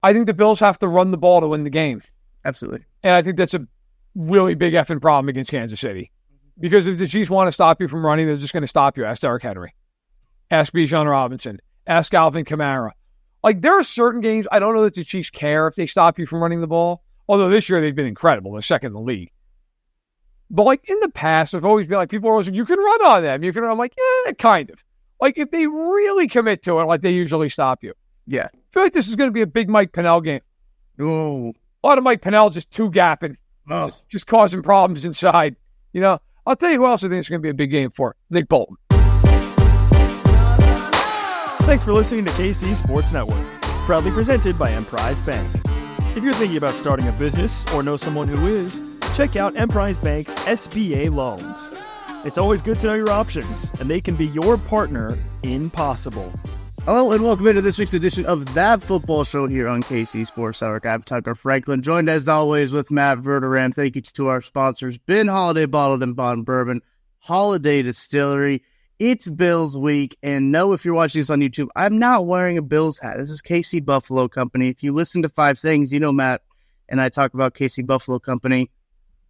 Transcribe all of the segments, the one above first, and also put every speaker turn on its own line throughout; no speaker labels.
I think the Bills have to run the ball to win the game.
Absolutely.
And I think that's a really big effing problem against Kansas City. Because if the Chiefs want to stop you from running, they're just going to stop you. Ask Derrick Henry. Ask Bijan Robinson. Ask Alvin Kamara. Like, there are certain games, I don't know that the Chiefs care if they stop you from running the ball. Although this year they've been incredible. They're second in the league. But, like, in the past, I've always been like, people are always like, you can run on them. You can run. I'm like, yeah, kind of. Like, if they really commit to it, like, they usually stop you.
Yeah.
I feel like this is going to be a big Mike Pennell game.
Oh.
A lot of Mike Pennell just two-gapping.
Oh.
Just causing problems inside. You know, I'll tell you who else I think it's going to be a big game for. Nick Bolton.
Thanks for listening to KC Sports Network, proudly presented by Emprise Bank. If you're thinking about starting a business or know someone who is, check out Emprise Bank's SBA loans. It's always good to know your options, and they can be your partner in possible.
Hello and welcome into this week's edition of That Football Show here on KC Sports Network. I'm Tucker Franklin, joined as always with Matt Verderame. Thank you to our sponsors, Ben Holiday Bottled and Bond Bourbon, Holiday Distillery. It's Bills week, and no, if you're watching this on YouTube, I'm not wearing a Bills hat. This is KC Buffalo Company. If you listen to Five Things, you know Matt and I talk about KC Buffalo Company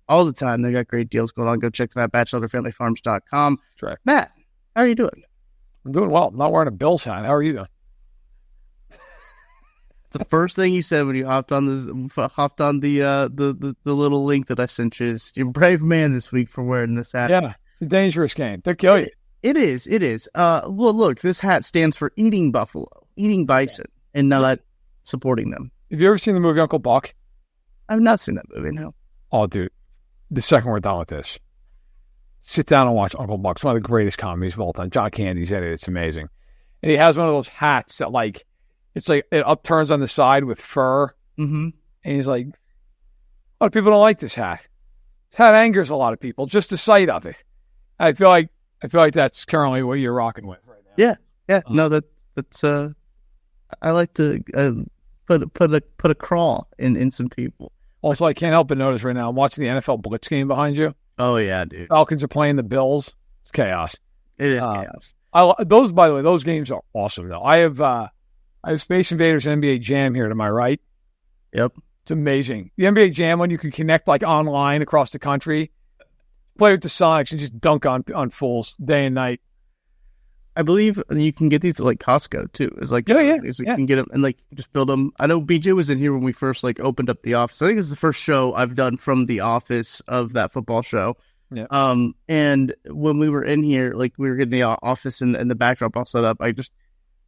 all the time. They got great deals going on. Go check them out, batchelderfamilyfarms.com.
That's right.
Matt, how are you doing?
I'm doing well. I'm not wearing a Bills hat. How are you doing?
It's the first thing you said when you hopped on the little link that I sent you. You're a brave man this week for wearing this hat.
Yeah, it's a dangerous game. They'll kill you.
It is. Well, look, this hat stands for eating buffalo, eating bison, and not supporting them.
Have you ever seen the movie Uncle Buck?
I've not seen that movie, no.
Oh, dude. The second we're done with this, sit down and watch Uncle Buck. It's one of the greatest comedies of all time. John Candy's in it. It's amazing. And he has one of those hats that, like, it's like it upturns on the side with fur.
Mm-hmm.
And he's like, a lot of people don't like this hat. This hat angers a lot of people, just the sight of it. I feel like that's currently what you're rocking with right now.
Yeah. No, that's I like to put a crawl in some people.
Also, I can't help but notice right now, I'm watching the NFL Blitz game behind you.
Oh yeah, dude.
Falcons are playing the Bills. It's chaos.
It is chaos.
Those, by the way, those games are awesome though. I have Space Invaders and NBA Jam here to my right.
Yep.
It's amazing. The NBA Jam one, you can connect like online across the country. Play with the Sonics and just dunk on fools day and night.
I believe you can get these at like Costco too. It's like,
yeah.
You can get them and like just build them. I know BJ was in here when we first like opened up the office. I think this is the first show I've done from the office of That Football Show.
Yeah.
And when we were in here, like we were getting the office and the backdrop all set up, I just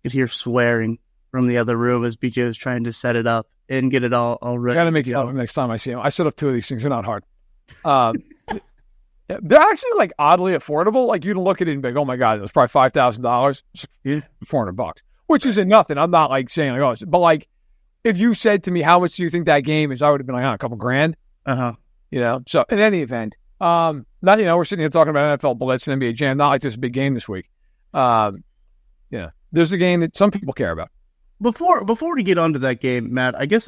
could hear swearing from the other room as BJ was trying to set it up and get it all ready.
I got to make it up next time I see him. I set up two of these things. They're not hard. They're actually like oddly affordable. Like you can look at it and be like, oh my God, it was probably $5,000.
Yeah.
$400, which isn't nothing. I'm not like saying like, oh, but like if you said to me, how much do you think that game is? I would have been like, a couple grand.
Uh-huh.
You know, so in any event, we're sitting here talking about NFL Blitz and NBA Jam. Not like there's a big game this week. There's a game that some people care about.
Before we get onto that game, Matt, I guess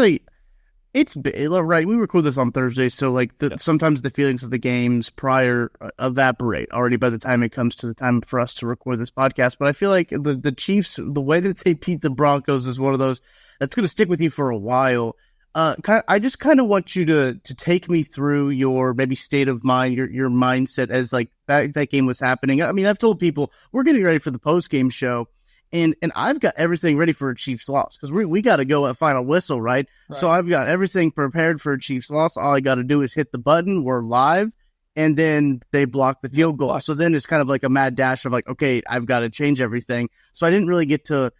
it's right. We record this on Thursday, so like sometimes the feelings of the games prior evaporate already by the time it comes to the time for us to record this podcast. But I feel like the Chiefs, the way that they beat the Broncos, is one of those that's going to stick with you for a while. I just kind of want you to take me through your maybe state of mind, your mindset as like that game was happening. I mean, I've told people we're getting ready for the post game show. And I've got everything ready for a Chiefs loss because we got to go at final whistle, right? So I've got everything prepared for a Chiefs loss. All I got to do is hit the button. We're live. And then they block the field goal. So then it's kind of like a mad dash of like, okay, I've got to change everything. So I didn't really get to,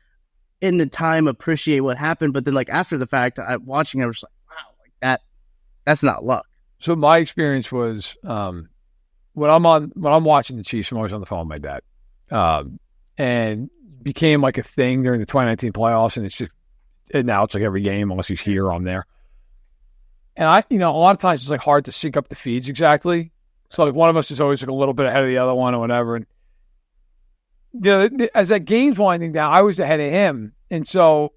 in the time, appreciate what happened. But then like after the fact, I was like, wow, like that's not luck.
So my experience was when I'm watching the Chiefs, I'm always on the phone with my dad. And became like a thing during the 2019 playoffs, and now it's like every game unless he's here, I'm there. And a lot of times it's like hard to sync up the feeds exactly. So like one of us is always like a little bit ahead of the other one or whatever. And as that game's winding down, I was ahead of him, and so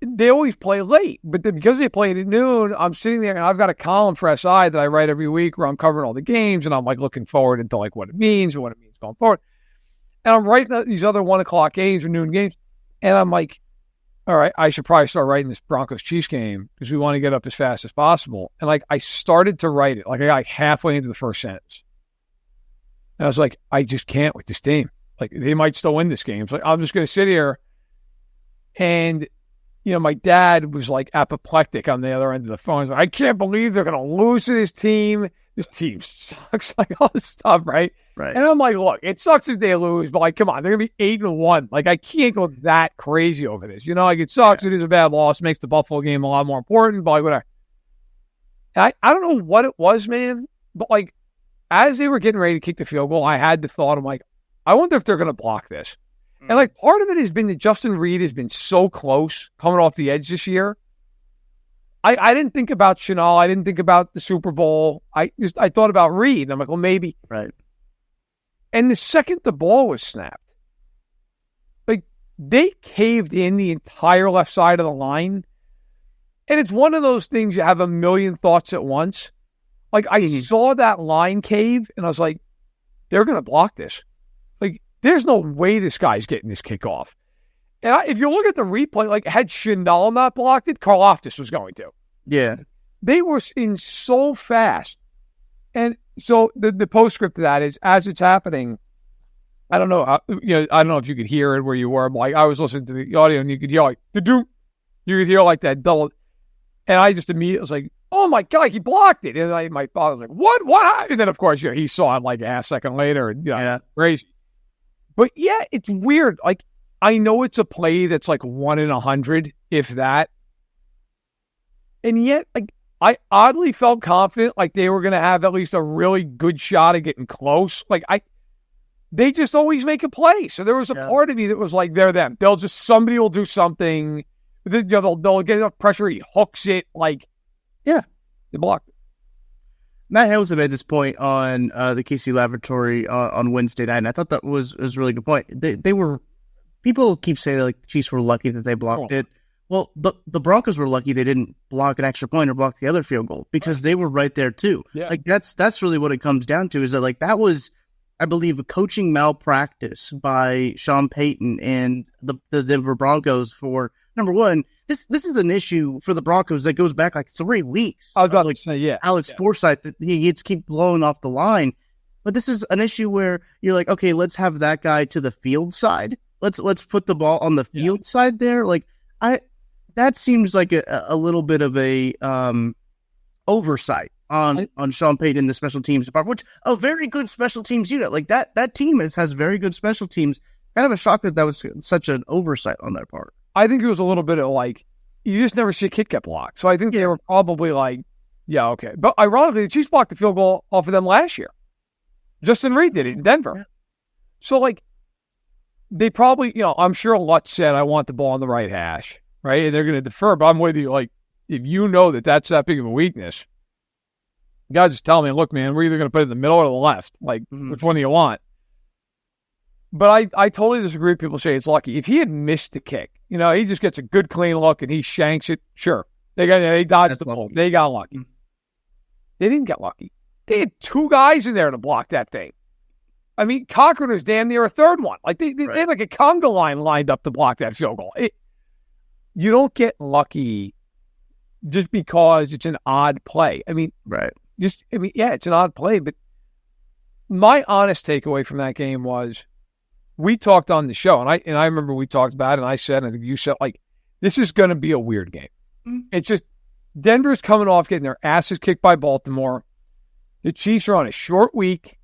they always play late, but because they played at noon, I'm sitting there and I've got a column for SI that I write every week where I'm covering all the games, and I'm like looking forward into like what it means and what it means going forward. And I'm writing these other 1 o'clock games or noon games. And I'm like, all right, I should probably start writing this Broncos-Chiefs game because we want to get up as fast as possible. And, like, I started to write it. Like, I got halfway into the first sentence. And I was like, I just can't with this team. Like, they might still win this game. It's like, I'm just going to sit here. And, you know, my dad was, like, apoplectic on the other end of the phone. He's like, I can't believe they're going to lose to this team. This team sucks. Like, all this stuff, right?
Right.
And I'm like, look, it sucks if they lose, but, like, come on, they're going to be 8-1. Like, I can't go that crazy over this. You know, like, it sucks. Yeah. It is a bad loss. Makes the Buffalo game a lot more important, but, like, whatever. I don't know what it was, man, but, like, as they were getting ready to kick the field goal, I had the thought, I'm like, I wonder if they're going to block this. And, like, part of it has been that Justin Reed has been so close coming off the edge this year. I didn't think about Chanel. I didn't think about the Super Bowl. I thought about Reed. And I'm like, well, maybe.
Right.
And the second the ball was snapped, like, they caved in the entire left side of the line. And it's one of those things you have a million thoughts at once. Like, I saw that line cave, and I was like, they're going to block this. Like, there's no way this guy's getting this kickoff. And if you look at the replay, like, had Chanel not blocked it, Karlaftis was going to.
Yeah.
They were in so fast. And so the postscript to that is, as it's happening, I don't know, I don't know if you could hear it where you were. Like, I was listening to the audio, and you could hear, like, you could hear, like, that double. And I just immediately was like, oh, my God, he blocked it. And my father was like, what? And then, of course, he saw it, like, a half second later. And, crazy. But, yeah, it's weird. Like, I know it's a play that's like 1 in 100, if that. And yet, like, I oddly felt confident like they were going to have at least a really good shot at getting close. Like, they just always make a play. So there was a part of me that was like, they're them. Somebody will do something. They'll get enough pressure. He hooks it. Like, they blocked it.
Matt Harrison made this point on the KC Laboratory on Wednesday night, and I thought that was a really good point. They were. People keep saying that, like, the Chiefs were lucky that they blocked it. Well, the Broncos were lucky they didn't block an extra point or block the other field goal because they were right there too. Yeah. Like, that's really what it comes down to, is that, like, that was, I believe, a coaching malpractice by Sean Payton and the Denver Broncos for, number one, this is an issue for the Broncos that goes back like 3 weeks.
I was about to say,
Alex Forsythe, that he gets keep blowing off the line. But this is an issue where you're like, okay, let's have that guy to the field side. Let's put the ball on the field side there. Like, that seems like a little bit of a oversight on Sean Payton, the special teams department, which a very good special teams unit. Like, that team has very good special teams. Kind of a shock that was such an oversight on their part.
I think it was a little bit of, like, you just never see a kick get blocked. So I think they were probably like, yeah, okay. But ironically, the Chiefs blocked the field goal off of them last year. Justin Reed did it in Denver. Yeah. So, like, they probably, I'm sure Lutz said, I want the ball on the right hash, right? And they're going to defer, but I'm with you. Like, if you know that that's that big of a weakness, you got to just tell me, look, man, we're either going to put it in the middle or the left. Like, which one do you want? But I totally disagree with people say it's lucky. If he had missed the kick, he just gets a good, clean look and he shanks it, sure. They dodged the ball. They got lucky. They didn't get lucky. They had 2 guys in there to block that thing. I mean, Cochran was damn near a third one. Like, they had like a conga line lined up to block that field goal. You don't get lucky just because it's an odd play. I mean, it's an odd play. But my honest takeaway from that game was, we talked on the show, and I remember we talked about it, and I said, and I think you said, like, this is going to be a weird game. It's just Denver's coming off getting their asses kicked by Baltimore. The Chiefs are on a short week.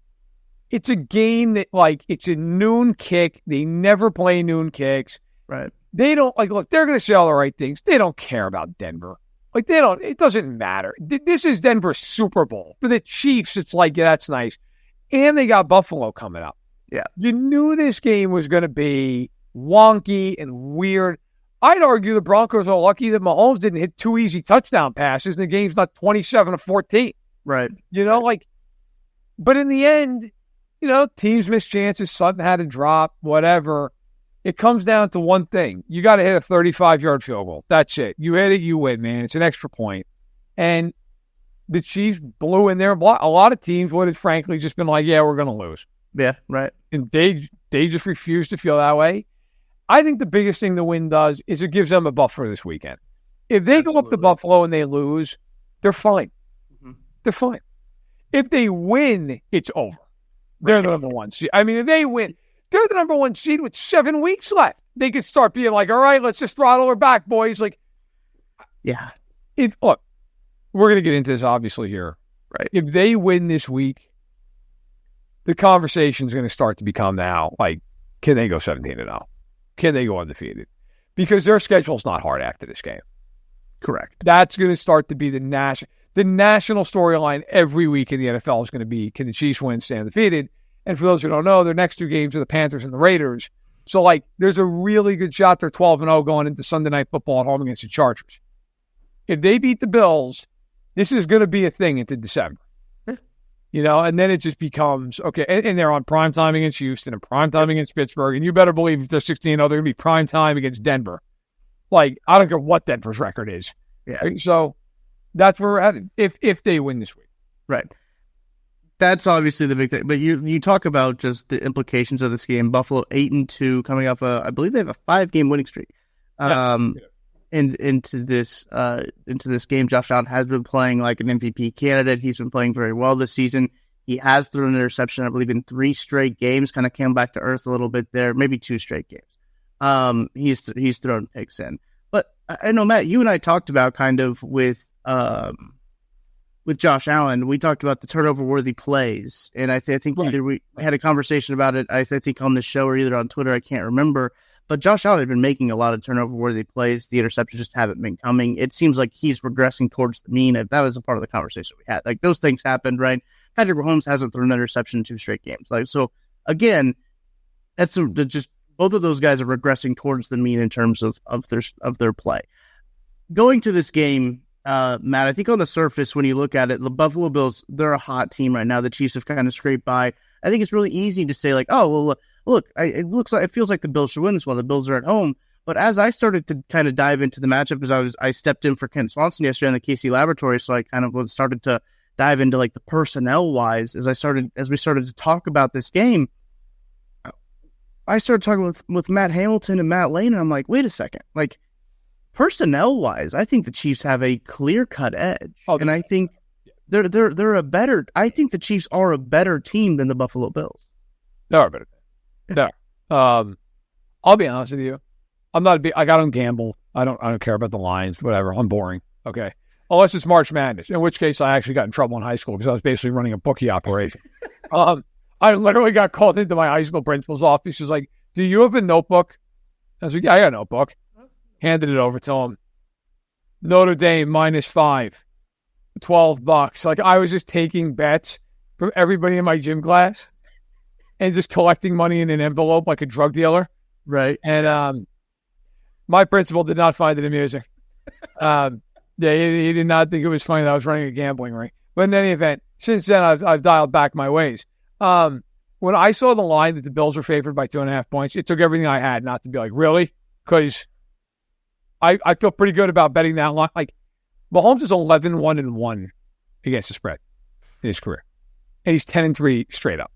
It's a game that, like, it's a noon kick. They never play noon kicks.
Right.
They don't, like, look, they're going to say all the right things. They don't care about Denver. Like, it doesn't matter. This is Denver's Super Bowl. For the Chiefs, it's like, yeah, that's nice. And they got Buffalo coming up.
Yeah.
You knew this game was going to be wonky and weird. I'd argue the Broncos are lucky that Mahomes didn't hit 2 easy touchdown passes and the game's not 27-14.
Right.
But in the end, teams miss chances, something had to drop, whatever. It comes down to one thing. You got to hit a 35-yard field goal. That's it. You hit it, you win, man. It's an extra point. And the Chiefs blew in there. A lot of teams would have, frankly, just been like, yeah, we're going to lose.
Yeah, right.
And they just refused to feel that way. I think the biggest thing the win does is it gives them a buffer this weekend. If they go up to Buffalo and they lose, they're fine. Mm-hmm. They're fine. If they win, it's over. They're the number one seed. I mean, if they win, they're the number one seed with 7 weeks left. They could start being like, all right, let's just throttle her back, boys. Like,
yeah.
Look, we're going to get into this obviously here.
Right.
If they win this week, the conversation is going to start to become now, like, can they go 17-0? Can they go undefeated? Because their schedule's not hard after this game.
Correct.
That's going to start to be the national storyline every week in the NFL is going to be, can the Chiefs win, stay undefeated? And for those who don't know, their next 2 games are the Panthers and the Raiders. So, like, there's a really good shot they're 12-0 going into Sunday Night Football at home against the Chargers. If they beat the Bills, this is going to be a thing into December. You know, and then it just becomes, okay, and they're on prime time against Houston and prime time against Pittsburgh, and you better believe if they're 16-0, they're going to be prime time against Denver. Like, I don't care what Denver's record is.
Yeah.
Right? So that's where we're headed if they win this week.
Right. That's obviously the big thing. But you talk about just the implications of this game. Buffalo 8-2 coming off I believe they have a 5-game winning streak. And into this game, Josh Allen has been playing like an MVP candidate. He's been playing very well this season. He has thrown an interception, I believe, in 3 straight games. Kind of came back to earth a little bit there, maybe 2 straight games. He's thrown picks in. But I know, Matt, you and I talked about kind of with Josh Allen. We talked about the turnover-worthy plays, and I think either we had a conversation about it. I think on the show or either on Twitter. I can't remember. But Josh Allen had been making a lot of turnover-worthy plays. The interceptions just haven't been coming. It seems like he's regressing towards the mean. That was a part of the conversation we had. Like, those things happened, right? Patrick Mahomes hasn't thrown an interception in 2 straight games. Like, so again, that's just both of those guys are regressing towards the mean in terms of their play. Going to this game, Matt, I think on the surface, when you look at it, the Buffalo Bills, they're a hot team right now. The Chiefs have kind of scraped by. I think it's really easy to say, like, oh, well, look, it feels like the Bills should win this one. The Bills are at home. But as I started to kind of dive into the matchup, as I stepped in for Kent Swanson yesterday on the KC Laboratory, so I kind of started to dive into like the personnel wise as we started to talk about this game. I started talking with Matt Hamilton and Matt Lane, and I'm like, wait a second, like personnel wise, I think the Chiefs have a clear cut edge, and I think they're a better. I think the Chiefs are a better team than the Buffalo Bills.
They are a better team. They are. I'll be honest with you. I'm not a big. I don't gamble. I don't care about the lines. Whatever. I'm boring. Okay. Unless it's March Madness, in which case I actually got in trouble in high school because I was basically running a bookie operation. I literally got called into my high school principal's office. She's like, "Do you have a notebook?" I was like, "Yeah, I got a notebook." Handed it over to him. Notre Dame -5, $12. Like, I was just taking bets from everybody in my gym class and just collecting money in an envelope like a drug dealer.
Right.
And my principal did not find it amusing. Yeah, he did not think it was funny that I was running a gambling ring. But in any event, since then I've dialed back my ways. When I saw the line that the Bills were favored by 2.5 points, it took everything I had not to be like, really? Because I feel pretty good about betting that line. Like, Mahomes is 11-1-1 against the spread in his career. And he's 10-3 straight up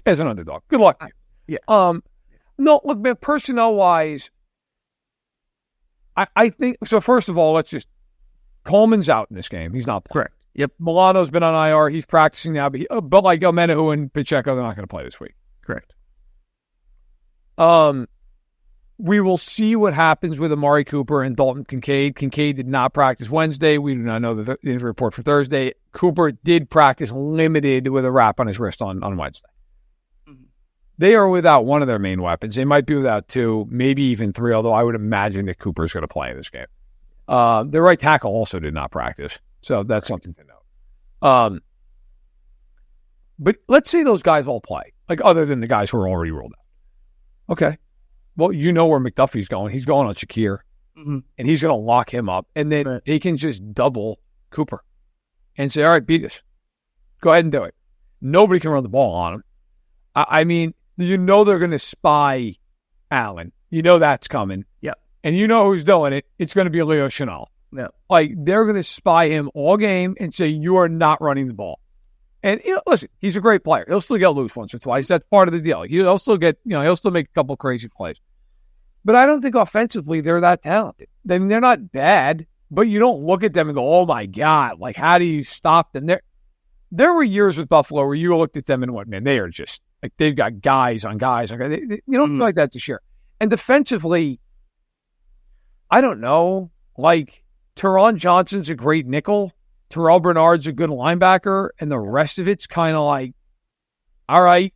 as an underdog. Good luck to you.
Yeah.
No, look, man, personnel-wise, I think, so first of all, Coleman's out in this game. He's not playing.
Correct. Yep.
Milano's been on IR. He's practicing now, but like Menahu and Pacheco, they're not going to play this week.
Correct.
We will see what happens with Amari Cooper and Dalton Kincaid. Kincaid did not practice Wednesday. We do not know the injury report for Thursday. Cooper did practice limited with a wrap on his wrist on Wednesday. Mm-hmm. They are without one of their main weapons. They might be without 2, maybe even 3, although I would imagine that Cooper is going to play in this game. Their right tackle also did not practice, so that's something to note. But let's say those guys all play, like other than the guys who are already ruled out. Okay. Well, you know where McDuffie's going. He's going on Shakir, and he's going to lock him up, and then they can just double Cooper and say, all right, beat us. Go ahead and do it. Nobody can run the ball on him. I mean, you know they're going to spy Allen. You know that's coming.
Yep.
And you know who's doing it. It's going to be Leo Chenal.
Yep.
Like, they're going to spy him all game and say, you are not running the ball. And listen, he's a great player. He'll still get loose once or twice. That's part of the deal. He'll still get, he'll still make a couple crazy plays. But I don't think offensively they're that talented. I mean, they're not bad, but you don't look at them and go, oh my God, like how do you stop them? There were years with Buffalo where you looked at them and went, man, they are just like they've got guys on guys. You don't feel like that this year. And defensively, I don't know. Like Teron Johnson's a great nickel. Terrell Bernard's a good linebacker, and the rest of it's kind of like, all right.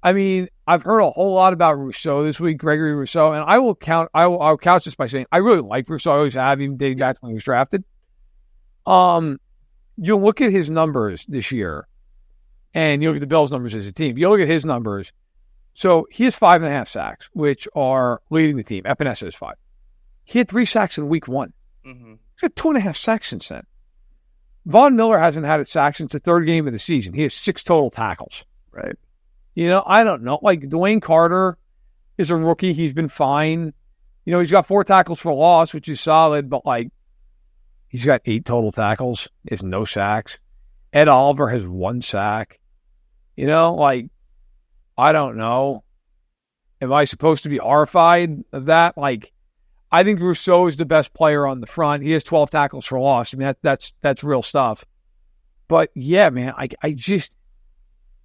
I mean, I've heard a whole lot about Rousseau this week, Gregory Rousseau, and I'll couch this by saying I really like Rousseau. I always have, even dating back to when he was drafted. You look at his numbers this year, and you look at the Bills' numbers as a team. You look at his numbers. So he has 5.5 sacks, which are leading the team. Epinesa has 5. He had 3 sacks in week 1. Mm-hmm. He's got 2.5 sacks since then. Von Miller hasn't had a sack since the 3rd game of the season. He has 6 total tackles.
Right.
I don't know. Like, Dwayne Carter is a rookie. He's been fine. He's got 4 tackles for loss, which is solid, but, like, he's got 8 total tackles. He has no sacks. Ed Oliver has 1 sack. Like, I don't know. Am I supposed to be horrified of that? Like, I think Rousseau is the best player on the front. He has 12 tackles for loss. I mean, that's real stuff. But, yeah, man, I just,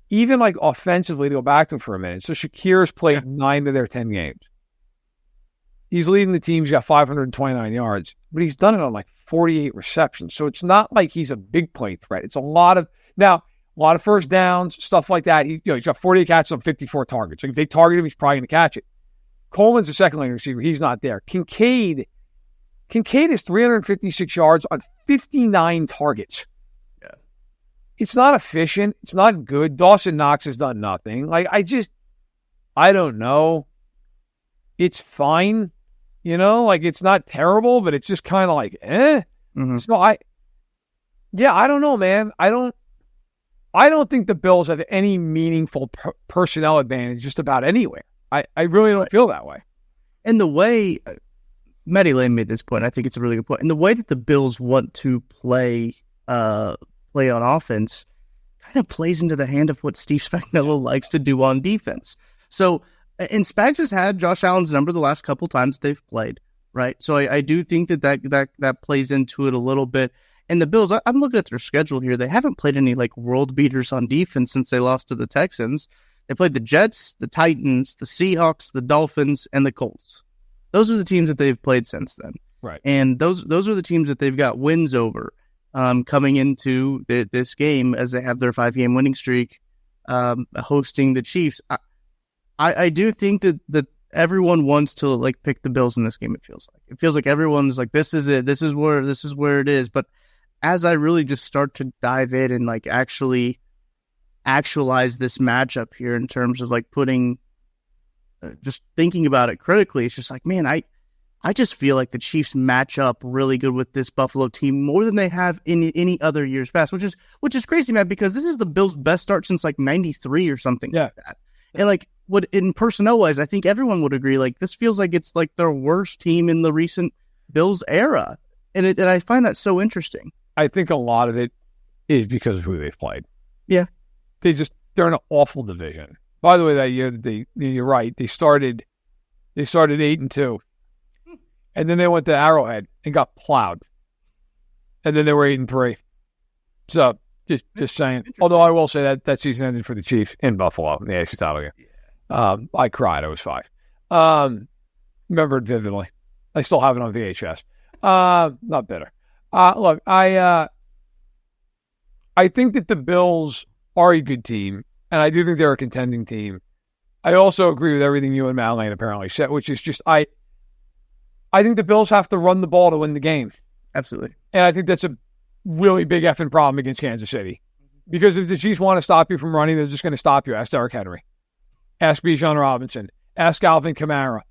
even like offensively, to go back to him for a minute. So Shakir's played 9 of their 10 games. He's leading the team. He's got 529 yards, but he's done it on like 48 receptions. So it's not like he's a big play threat. It's a lot of first downs, stuff like that. He's got 48 catches on 54 targets. So if they target him, he's probably going to catch it. Coleman's a second-line receiver. He's not there. Kincaid has 356 yards on 59 targets.
Yeah.
It's not efficient. It's not good. Dawson Knox has done nothing. Like, I don't know. It's fine. Like, it's not terrible, but it's just kind of like, eh. Mm-hmm. So I don't know, man. I don't think the Bills have any meaningful personnel advantage just about anywhere. I really don't feel that way.
And the way Matty Lane made this point, I think it's a really good point. And the way that the Bills want to play on offense kind of plays into the hand of what Steve Spagnuolo likes to do on defense. So, and Spags has had Josh Allen's number the last couple times they've played, right? So I do think that plays into it a little bit. And the Bills, I'm looking at their schedule here. They haven't played any like world beaters on defense since they lost to the Texans. They played the Jets, the Titans, the Seahawks, the Dolphins, and the Colts. Those are the teams that they've played since then.
Right.
And those are the teams that they've got wins over coming into this game as they have their 5-game winning streak hosting the Chiefs. I do think that everyone wants to like pick the Bills in this game. It feels like everyone's like, this is it. This is where it is. But as I really just start to dive in and like actually actualize this matchup here in terms of like putting, just thinking about it critically, it's just like, man, I just feel like the Chiefs match up really good with this Buffalo team more than they have in any other years past, which is crazy, man, because this is the Bills' best start since like 93 or something like that. And like what in personnel wise, I think everyone would agree, like this feels like it's like their worst team in the recent Bills era. And I find that so interesting.
I think a lot of it is because of who they've played.
Yeah.
They're in an awful division. By the way, that year you're right. They started 8-2, and then they went to Arrowhead and got plowed, and then they were 8-3. So just saying. Although I will say that season ended for the Chiefs in Buffalo in the AFC title game. Yeah. I cried. I was 5. Remember it vividly. I still have it on VHS. Not bitter. Look, I think that the Bills are a good team, and I do think they're a contending team. I also agree with everything you and Matt Lane apparently said, which is just I think the Bills have to run the ball to win the game.
Absolutely.
And I think that's a really big effing problem against Kansas City. Because if the Chiefs want to stop you from running, they're just going to stop you. Ask Derrick Henry. Ask Bijan Robinson. Ask Alvin Kamara.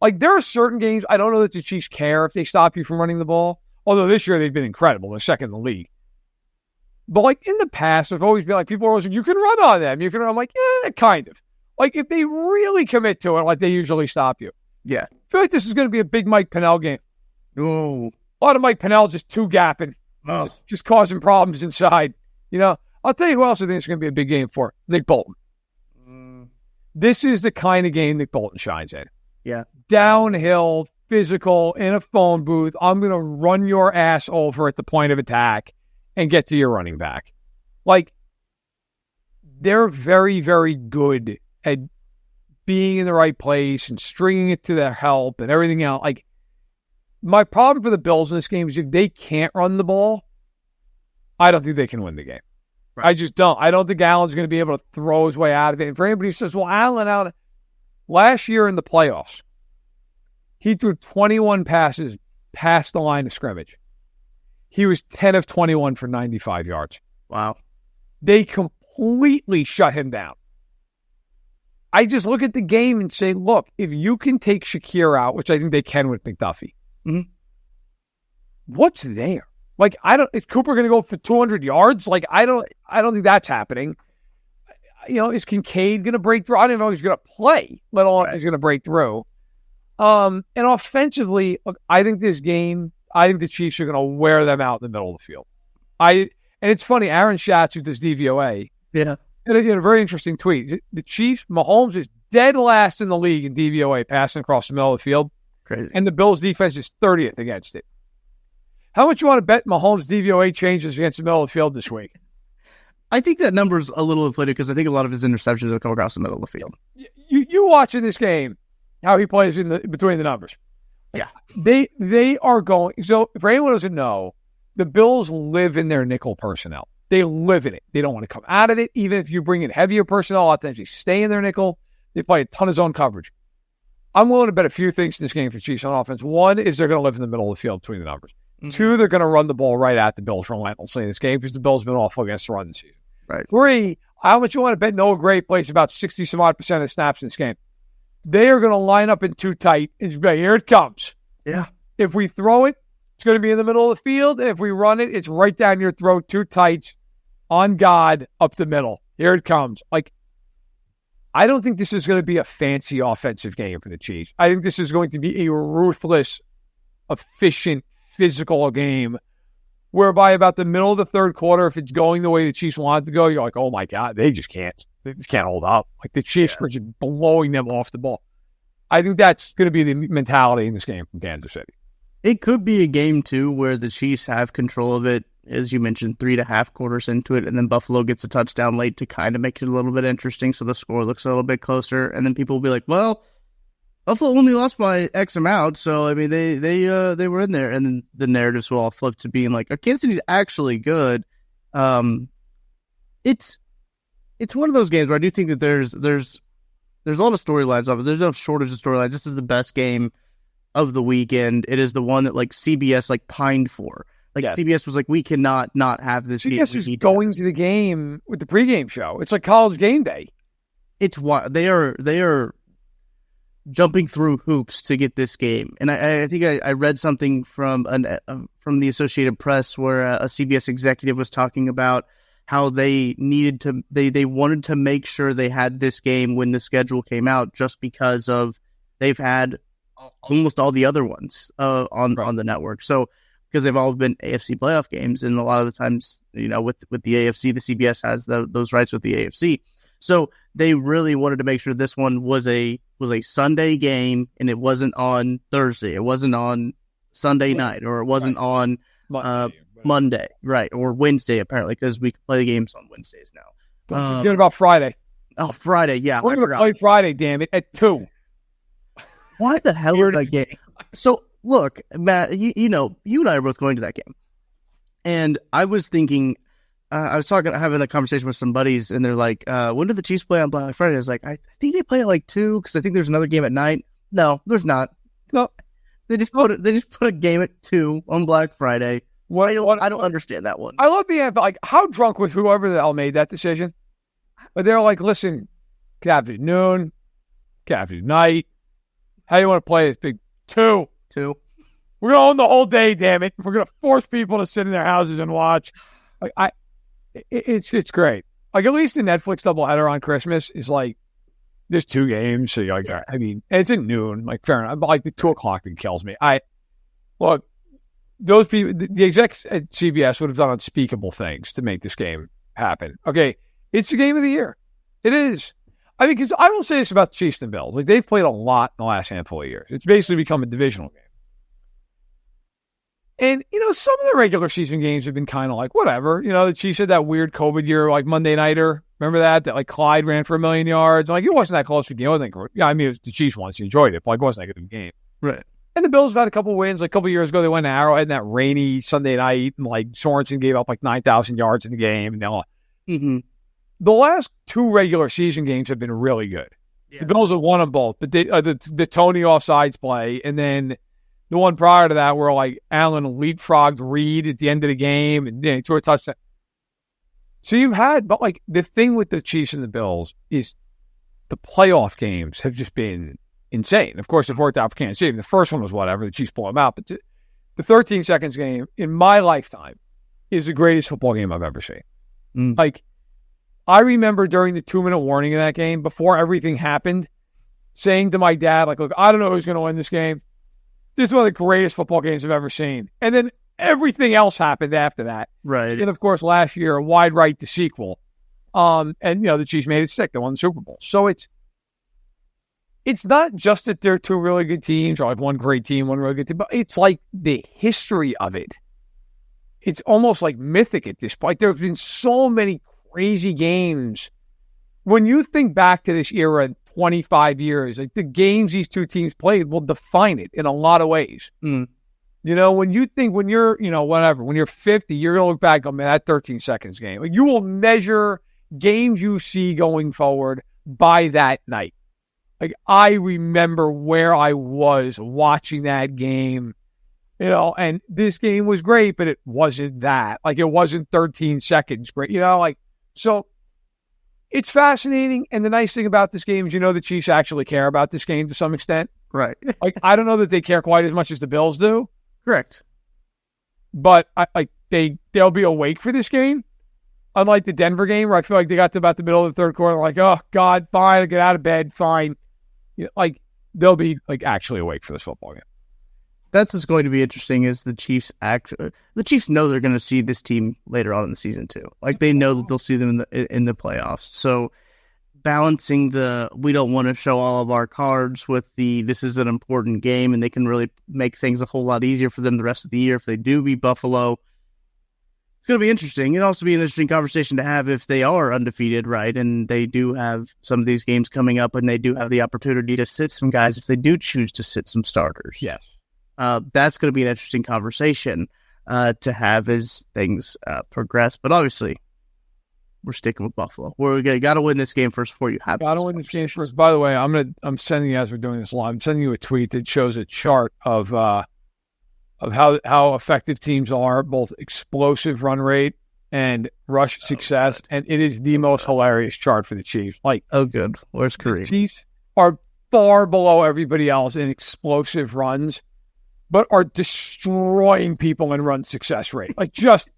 Like, there are certain games, I don't know that the Chiefs care if they stop you from running the ball. Although this year they've been incredible. They're second in the league. But, like, in the past, I've always been like, people are always like, you can run on them. I'm like, yeah, kind of. Like, if they really commit to it, like, they usually stop you.
Yeah.
I feel like this is going to be a big Mike Pennell game.
Oh.
A lot of Mike Pennell just two-gapping.
Oh.
Just causing problems inside. I'll tell you who else I think is going to be a big game for. Nick Bolton. This is the kind of game Nick Bolton shines in.
Yeah.
Downhill, physical, in a phone booth. I'm going to run your ass over at the point of attack and get to your running back. Like, they're very, very good at being in the right place and stringing it to their help and everything else. Like, my problem for the Bills in this game is if they can't run the ball, I don't think they can win the game. Right. I just don't. I don't think Allen's going to be able to throw his way out of it. And for anybody who says, well, Allen out last year in the playoffs, he threw 21 passes past the line of scrimmage. He was 10 of 21 for 95 yards.
Wow.
They completely shut him down. I just look at the game and say, look, if you can take Shakir out, which I think they can with McDuffie, what's there? Like, is Cooper going to go for 200 yards? Like, I don't think that's happening. Is Kincaid going to break through? I don't even know if he's going to play, let alone he's going to break through. And offensively, look, I think the Chiefs are going to wear them out in the middle of the field. And it's funny, Aaron Schatz, who does DVOA,
in
a very interesting tweet. The Chiefs, Mahomes is dead last in the league in DVOA, passing across the middle of the field.
Crazy. And
the Bills' defense is 30th against it. How much you want to bet Mahomes' DVOA changes against the middle of the field this week?
I think that number's a little inflated because I think a lot of his interceptions will come across the middle of the field.
You watching this game, how he plays between the numbers.
Yeah.
They are going. So for anyone who doesn't know, the Bills live in their nickel personnel. They live in it. They don't want to come out of it. Even if you bring in heavier personnel, a lot of times they stay in their nickel. They play a ton of zone coverage. I'm willing to bet a few things in this game for Chiefs on offense. One is they're going to live in the middle of the field between the numbers. Mm-hmm. Two, they're going to run the ball right at the Bills relentlessly in this game because the Bills have been awful against the run this season.
Right.
Three, how much you want to bet Noah Gray plays about 60-some-odd% of snaps in this game. They are going to line up in too tight and just be like, here it comes.
Yeah.
If we throw it, it's going to be in the middle of the field. And if we run it, it's right down your throat, too tight, on God, up the middle. Here it comes. Like, I don't think this is going to be a fancy offensive game for the Chiefs. I think this is going to be a ruthless, efficient, physical game whereby about the middle of the third quarter, if it's going the way the Chiefs want it to go, you're like, oh my God, they just can't. They just can't hold up. Like the Chiefs are just blowing them off the ball. I think that's going to be the mentality in this game from Kansas City.
It could be a game, too, where the Chiefs have control of it, as you mentioned, 3.5 quarters into it, and then Buffalo gets a touchdown late to kind of make it a little bit interesting so the score looks a little bit closer, and then people will be like, well, Buffalo only lost by X amount, so I mean they were in there, and then the narratives will all flip to being like, Kansas City's actually good. It's one of those games where I do think that there's a lot of storylines of it. There's no shortage of storylines. This is the best game of the weekend. It is the one that like CBS like pined for. Like CBS was like, we cannot not have this game.
CBS is going to the game with the pregame show. It's like college game day.
It's why they are jumping through hoops to get this game. And I think I read something from the Associated Press where a CBS executive was talking about how they needed to, they wanted to make sure they had this game when the schedule came out, just because of they've had almost all the other ones on the network. So because they've all been AFC playoff games, and a lot of the times, with the AFC, the CBS has those rights with the AFC. So they really wanted to make sure this one was a Sunday game, and it wasn't on Thursday. It wasn't on Sunday night, or it wasn't on Monday, right, or Wednesday, apparently, because we can play the games on Wednesdays now.
Forget about Friday.
Oh, Friday, yeah.
We're going to play Friday, damn it, at 2.
Why the hell is that game? So, look, Matt, you and I are both going to that game. And I was thinking, having a conversation with some buddies, and they're like, when did the Chiefs play on Black Friday? I was like, I think they play at like 2, because I think there's another game at night. No, there's not. No. They just put a game at 2 on Black Friday. I don't understand that one.
I love the NFL. Like, how drunk was whoever the hell made that decision? But they're like, listen, can have it noon, can have it night. How you want to play this big 2? We're going to own the whole day, damn it. We're going to force people to sit in their houses and watch. Like, it's great. Like, at least the Netflix doubleheader on Christmas is like, there's 2 games. So you're like, I mean, and it's at noon. Like, fair enough. But like the 2 o'clock thing kills me. Look, those people, the execs at CBS would have done unspeakable things to make this game happen. Okay, it's the game of the year. It is. I mean, because I will say this about the Chiefs and Bills. Like, they've played a lot in the last handful of years. It's basically become a divisional game. And, some of the regular season games have been kind of like, whatever. The Chiefs had that weird COVID year, like Monday Nighter. Remember that? That, like, Clyde ran for 1 million yards. Like, it wasn't that close of a game. It was the Chiefs once. You enjoyed it, but like, it wasn't that good of a game.
Right.
And the Bills have had a couple wins. Like, a couple years ago, they went to Arrowhead in that rainy Sunday night, and, like, Sorensen gave up, like, 9,000 yards in the game. And
Mm-hmm.
the last 2 regular season games have been really good.
Yeah.
The Bills have won them both, but the Tony offsides play, and then the one prior to that where, like, Allen leapfrogged Reed at the end of the game, and he threw a touchdown. So you've had, but, like, the thing with the Chiefs and the Bills is the playoff games have just been insane. Of course, it worked out for Kansas City. The first one was whatever. The Chiefs pulled them out. But the 13 seconds game in my lifetime is the greatest football game I've ever seen.
Mm.
Like, I remember during the 2-minute warning in that game, before everything happened, saying to my dad, like, look, I don't know who's going to win this game. This is one of the greatest football games I've ever seen. And then everything else happened after that.
Right.
And, of course, last year, a wide right to sequel. And, the Chiefs made it sick. They won the Super Bowl. So it's not just that they're 2 really good teams, or like one great team, one really good team, but it's like the history of it. It's almost like mythic at this point. There have been so many crazy games. When you think back to this era, 25 years, like the games these 2 teams played will define it in a lot of ways.
Mm.
When you're, whatever, when you're 50, you're going to look back on, man, that 13 seconds game. Like, you will measure games you see going forward by that night. Like, I remember where I was watching that game, and this game was great, but it wasn't that. Like, it wasn't 13 seconds great, so it's fascinating. And the nice thing about this game is, the Chiefs actually care about this game to some extent.
Right.
Like, I don't know that they care quite as much as the Bills do.
Correct.
But they'll be awake for this game. Unlike the Denver game, where I feel like they got to about the middle of the third quarter, like, oh God, fine, I'll get out of bed, fine. They'll be like actually awake for this football game.
That's what's going to be interesting is the Chiefs know they're going to see this team later on in the season too. Like, they know that they'll see them in the playoffs. So balancing we don't want to show all of our cards with this is an important game, and they can really make things a whole lot easier for them the rest of the year if they do beat Buffalo. It's going to be interesting. It'll also be an interesting conversation to have if they are undefeated, right? And they do have some of these games coming up, and they do have the opportunity to sit some guys if they do choose to sit some starters.
Yes.
That's going to be an interesting conversation to have as things progress. But obviously, we're sticking with Buffalo. We got to win this game first before you have.
Got to win this game first. By the way, I'm sending you, as we're doing this live, I'm sending you a tweet that shows a chart of how effective teams are, both explosive run rate and rush success, and it is the most hilarious chart for the Chiefs. Like,
oh, good. Where's Kareem?
The Chiefs are far below everybody else in explosive runs, but are destroying people in run success rate. Like, just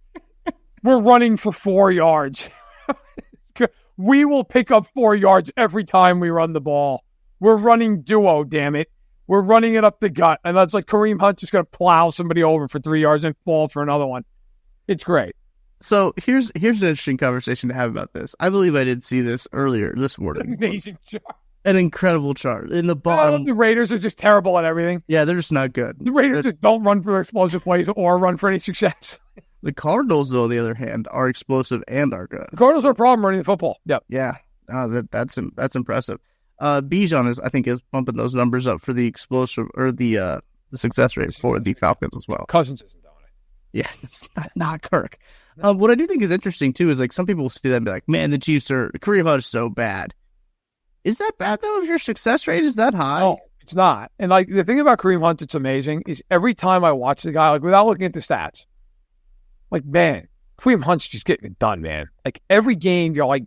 we're running for 4 yards. We will pick up 4 yards every time we run the ball. We're running duo, damn it. We're running it up the gut. And that's like Kareem Hunt just going to plow somebody over for 3 yards and fall for another one. It's great.
So here's an interesting conversation to have about this. I believe I did see this earlier this morning.
Amazing chart.
An incredible chart. In the bottom.
The Raiders are just terrible at everything.
Yeah, they're just not good.
The Raiders just don't run for explosive plays or run for any success.
The Cardinals, though, on the other hand, are explosive and are good.
The Cardinals are a problem running the football. Yep.
Yeah. That's impressive. Bijan is bumping those numbers up for the explosive or the success rate for the Falcons as well.
Cousins isn't doing it.
Yeah, it's not Kirk. What I do think is interesting too is like some people will see that and be like, "Man, the Chiefs are Kareem Hunt is so bad." Is that bad though? If your success rate is that high?
No, it's not. And like the thing about Kareem Hunt, it's amazing is every time I watch the guy, like without looking at the stats, like man, Kareem Hunt's just getting it done, man. Like every game, you're like.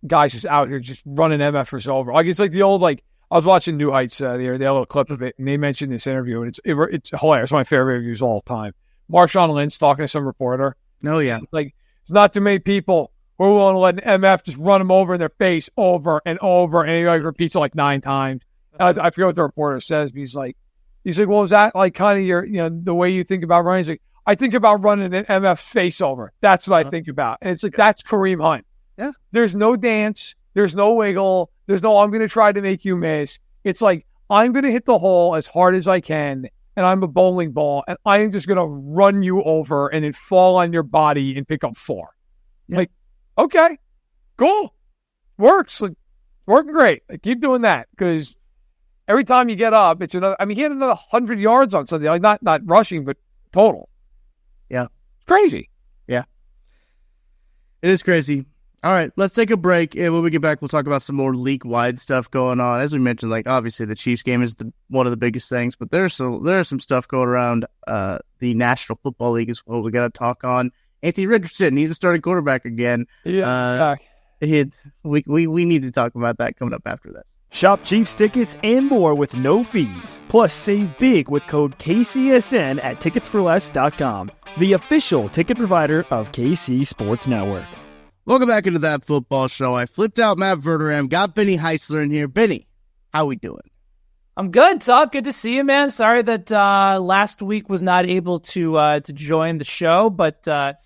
Guys just out here just running MFers over. Like it's like the old like I was watching New Heights the other day, a little clip of it, and they mentioned this interview, and it's hilarious. It's one of my favorite interviews of all time. Marshawn Lynch talking to some reporter.
Oh yeah,
like there's not too many people who are willing to let an MF just run them over in their face over and over, and he like repeats it like 9 times. I forget what the reporter says, but he's like, well, is that like kind of your the way you think about running? He's like, I think about running an MF faceover. That's what I think about. And it's like, that's Kareem Hunt.
Yeah.
There's no dance. There's no wiggle. There's no, I'm going to try to make you miss. It's like, I'm going to hit the hole as hard as I can, and I'm a bowling ball, and I am just going to run you over and then fall on your body and pick up 4.
Yeah.
Like, okay, cool. Works. Like, working great. Like, keep doing that, because every time you get up, it's another. I mean, he had another 100 yards on Sunday, like not rushing, but total.
Yeah.
Crazy.
Yeah. It is crazy. All right, let's take a break. And when we get back, we'll talk about some more league-wide stuff going on. As we mentioned, like obviously the Chiefs game is one of the biggest things, but there's some stuff going around the National Football League as well. We got to talk on Anthony Richardson. He's a starting quarterback again.
Yeah.
We need to talk about that coming up after this.
Shop Chiefs tickets and more with no fees. Plus, save big with code KCSN at ticketsforless.com, the official ticket provider of KC Sports Network.
Welcome back into That Football Show. I flipped out Matt Verderame, got Benny Heisler in here. Benny, how we doing?
I'm good, Tuck. Good to see you, man. Sorry that last week was not able to join the show, but I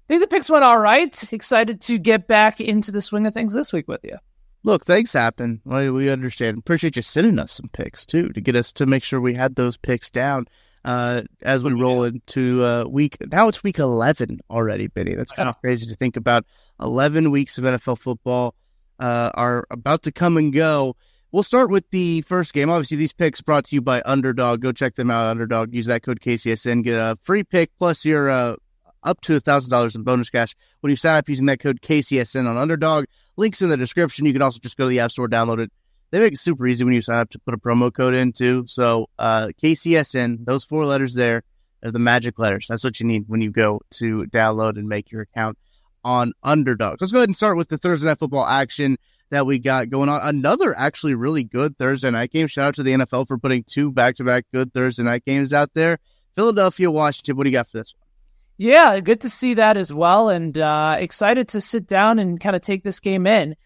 think the picks went all right. Excited to get back into the swing of things this week with you.
Look, things happen. We understand. Appreciate you sending us some picks, too, to get us to make sure we had those picks down as we roll into week. Now it's week 11 already, Benny. That's kind of crazy to think about. 11 weeks of NFL football are about to come and go. We'll start with the first game. Obviously, these picks brought to you by Underdog. Go check them out, Underdog. Use that code KCSN. Get a free pick plus your up to $1,000 in bonus cash when you sign up using that code KCSN on Underdog. Links in the description. You can also just go to the App Store, download it. They make it super easy when you sign up to put a promo code in, too. So, KCSN, those 4 letters there are the magic letters. That's what you need when you go to download and make your account on Underdog. Let's go ahead and start with the Thursday Night Football action that we got going on. Another actually really good Thursday night game. Shout out to the NFL for putting 2 back-to-back good Thursday night games out there. Philadelphia, Washington, what do you got for this one?
Yeah, good to see that as well, and excited to sit down and kind of take this game in.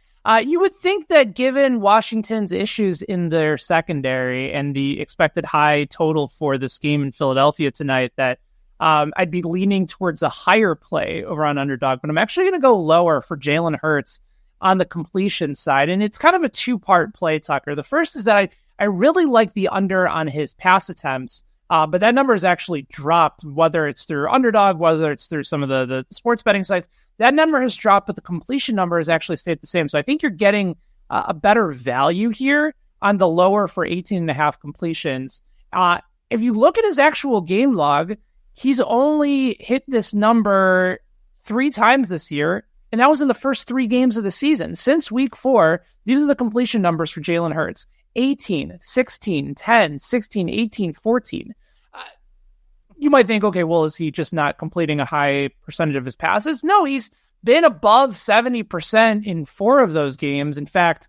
You would think that given Washington's issues in their secondary and the expected high total for this game in Philadelphia tonight, that I'd be leaning towards a higher play over on Underdog, but I'm actually going to go lower for Jalen Hurts on the completion side, and it's kind of a 2-part play, Tucker. The first is that I really like the under on his pass attempts, but that number is actually dropped, whether it's through Underdog, whether it's through some of the sports betting sites. That number has dropped, but the completion number has actually stayed the same. So I think you're getting a better value here on the lower for 18.5 completions. If you look at his actual game log, he's only hit this number 3 times this year, and that was in the first 3 games of the season. Since week 4, these are the completion numbers for Jalen Hurts. 18, 16, 10, 16, 18, 14. You might think, okay, well, is he just not completing a high percentage of his passes? No, he's been above 70% in 4 of those games. In fact,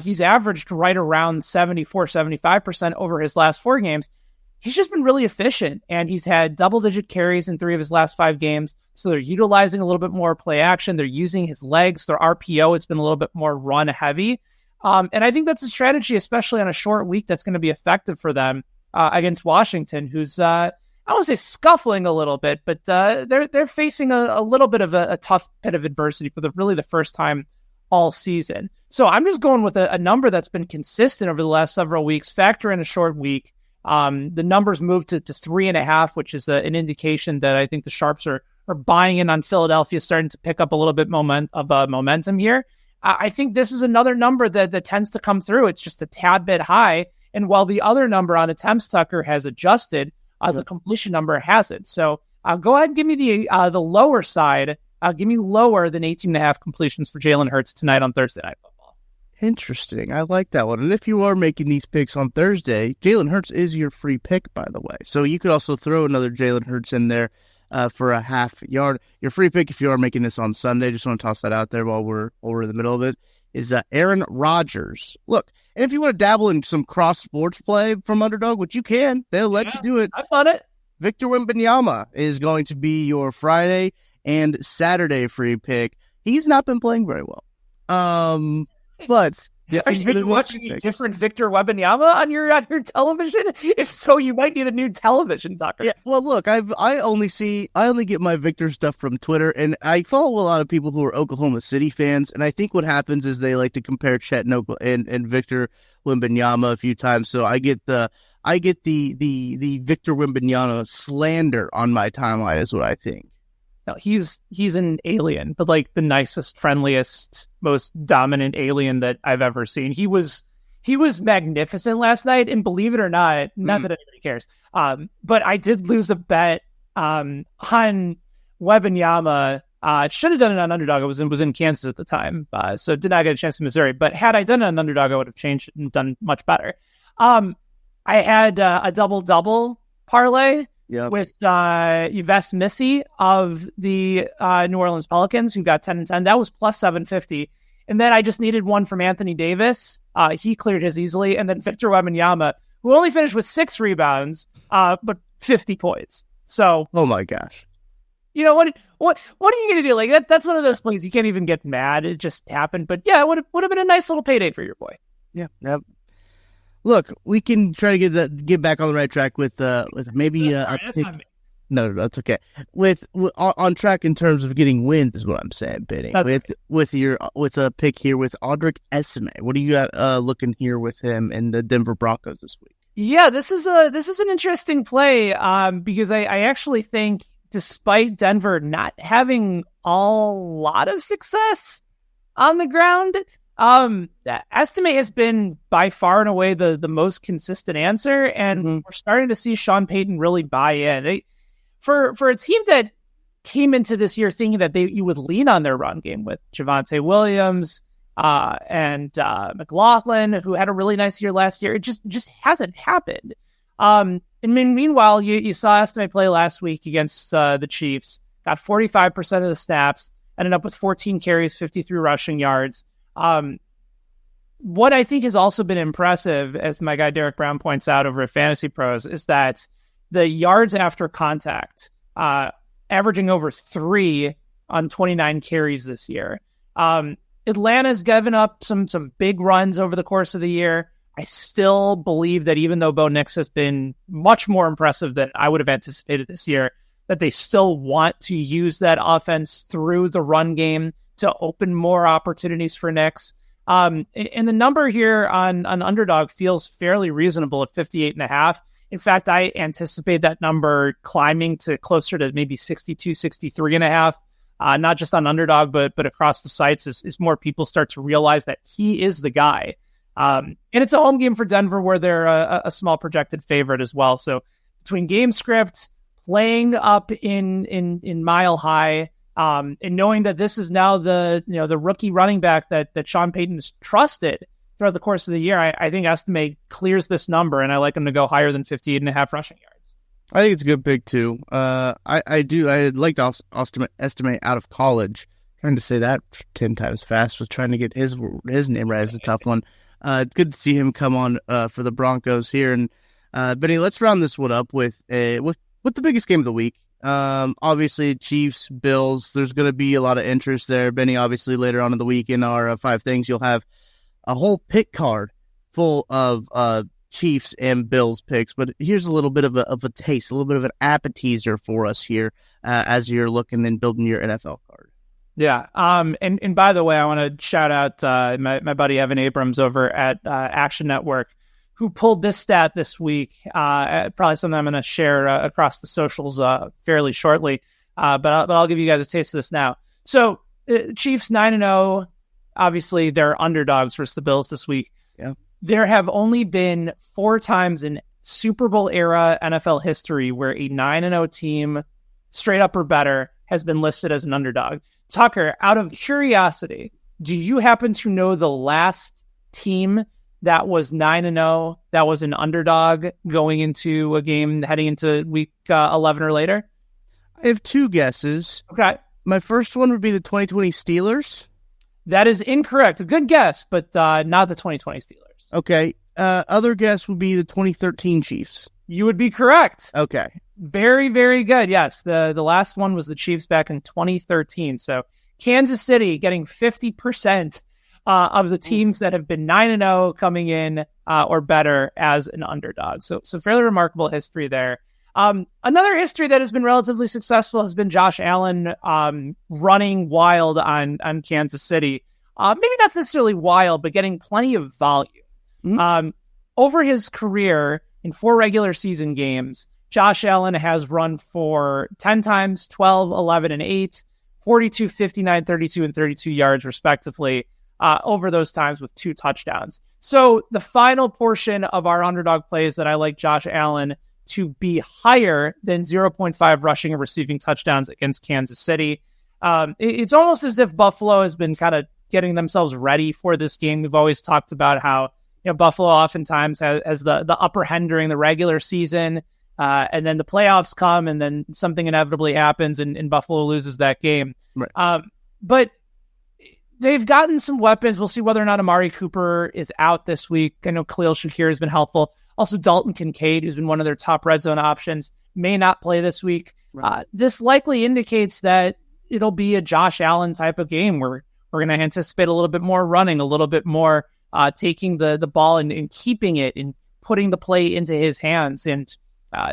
he's averaged right around 74, 75% over his last 4 games. He's just been really efficient, and he's had double-digit carries in 3 of his last 5 games. So they're utilizing a little bit more play action. They're using his legs. Their RPO, it's been a little bit more run-heavy. And I think that's a strategy, especially on a short week, that's going to be effective for them against Washington, who's, I don't want to say scuffling a little bit, but they're facing a little bit of a tough pit of adversity for the first time all season. So I'm just going with a number that's been consistent over the last several weeks. Factor in a short week. The numbers moved to 3.5, which is an indication that I think the Sharps are buying in on Philadelphia, starting to pick up a little bit of momentum here. I think this is another number that tends to come through. It's just a tad bit high. And while the other number on attempts, Tucker, has adjusted, the completion number hasn't. So go ahead and give me the lower side. Give me lower than 18.5 completions for Jalen Hurts tonight on Thursday Night Football.
Interesting. I like that one. And if you are making these picks on Thursday, Jalen Hurts is your free pick, by the way. So you could also throw another Jalen Hurts in there for a half yard. Your free pick, if you are making this on Sunday, just want to toss that out there while we're in the middle of it, is Aaron Rodgers. Look, and if you want to dabble in some cross sports play from Underdog, which you can, they'll let you do it.
I've done it.
Victor Wembanyama is going to be your Friday and Saturday free pick. He's not been playing very well. But Yeah,
Are you watching a different Victor Wembanyama on your television? If so, you might need a new television, Tucker.
Yeah, well, look, I only get my Victor stuff from Twitter, and I follow a lot of people who are Oklahoma City fans, and I think what happens is they like to compare Chet and Victor Wembanyama a few times, so I get the Victor Wembanyama slander on my timeline is what I think.
No, he's an alien, but like the nicest, friendliest, most dominant alien that I've ever seen. He was magnificent last night, and believe it or not that anybody cares. But I did lose a bet on Wembanyama. Should have done it on Underdog. I was in Kansas at the time, so did not get a chance in Missouri. But had I done it on Underdog, I would have changed it and done much better. I had a double parlay. Yep. With Yves Missy of the New Orleans Pelicans, who got 10-10. That was plus 750. And then I just needed one from Anthony Davis. He cleared his easily. And then Victor Wembanyama, who only finished with 6 rebounds, but 50 points. So,
oh my gosh.
You know, what are you going to do? Like that's one of those plays you can't even get mad. It just happened. But yeah, it would have been a nice little payday for your boy.
Yeah. Yep. Look, we can try to get back on the right track with maybe a pick. No, that's okay. With on track in terms of getting wins is what I'm saying, Benny. With a pick here with Audric Esme. What do you got looking here with him and the Denver Broncos this week?
Yeah, this is an interesting play because I actually think despite Denver not having a lot of success on the ground, Estime has been by far and away the most consistent answer, and we're starting to see Sean Payton really buy in. For a team that came into this year thinking that you would lean on their run game with Javonte Williams and McLaughlin, who had a really nice year last year, it just hasn't happened. And meanwhile, you saw Estime play last week against the Chiefs, got 45% of the snaps, ended up with 14 carries, 53 rushing yards. What I think has also been impressive, as my guy Derek Brown points out over at Fantasy Pros, is that the yards after contact, averaging over 3 on 29 carries this year. Atlanta's given up some big runs over the course of the year. I still believe that even though Bo Nix has been much more impressive than I would have anticipated this year, that they still want to use that offense through the run game to open more opportunities for Nix. And the number here on Underdog feels fairly reasonable at 58.5. In fact, I anticipate that number climbing to closer to maybe 62, 63.5. Not just on Underdog, but across the sites as more people start to realize that he is the guy. And it's a home game for Denver where they're a small projected favorite as well. So between game script, playing up in Mile High, and knowing that this is now the rookie running back that Sean Payton has trusted throughout the course of the year, I think Estime clears this number, and I like him to go higher than 58.5 rushing yards.
I think it's a good pick too. I liked Estime out of college. Trying to say that 10 times fast, was trying to get his name right as a tough one. It's good to see him come on for the Broncos here. And Benny, let's round this one up with the biggest game of the week. Obviously Chiefs, Bills, there's going to be a lot of interest there. Benny, obviously later on in the week in our 5 things, you'll have a whole pick card full of Chiefs and Bills picks, but here's a little bit of a taste, a little bit of an appetizer for us here as you're looking and building your NFL card.
Yeah. And by the way, I want to shout out my buddy Evan Abrams over at Action Network, who pulled this stat this week. Probably something I'm going to share across the socials fairly shortly. But I'll give you guys a taste of this now. So Chiefs 9-0. Obviously, they're underdogs versus the Bills this week.
Yeah.
There have only been 4 times in Super Bowl era NFL history where a 9-0 team, straight up or better, has been listed as an underdog. Tucker, out of curiosity, do you happen to know the last team that was 9-0 that was an underdog going into a game heading into week 11 or later?
I have 2 guesses.
Okay.
My first one would be the 2020 Steelers.
That is incorrect. A good guess, but not the 2020 Steelers.
Okay. Other guess would be the 2013 Chiefs.
You would be correct.
Okay.
Very, very good. Yes, the last one was the Chiefs back in 2013. So Kansas City getting 50% of the teams that have been 9-0 coming in or better as an underdog. So fairly remarkable history there. Another history that has been relatively successful has been Josh Allen running wild on Kansas City. Maybe not necessarily wild, but getting plenty of volume. Mm-hmm. Over his career in 4 regular season games, Josh Allen has run for 10 times, 12, 11, and 8, 42, 59, 32, and 32 yards, respectively, over those times with 2 touchdowns. So the final portion of our underdog plays that I like Josh Allen to be higher than 0.5 rushing and receiving touchdowns against Kansas City. It's almost as if Buffalo has been kind of getting themselves ready for this game. We've always talked about how Buffalo oftentimes has the upper hand during the regular season, and then the playoffs come, and then something inevitably happens, and Buffalo loses that game. Right. But they've gotten some weapons. We'll see whether or not Amari Cooper is out this week. I know Khalil Shakir has been helpful. Also, Dalton Kincaid, who's been one of their top red zone options, may not play this week. Right. This likely indicates that it'll be a Josh Allen type of game where we're going to anticipate a little bit more running, a little bit more taking the ball and keeping it and putting the play into his hands. And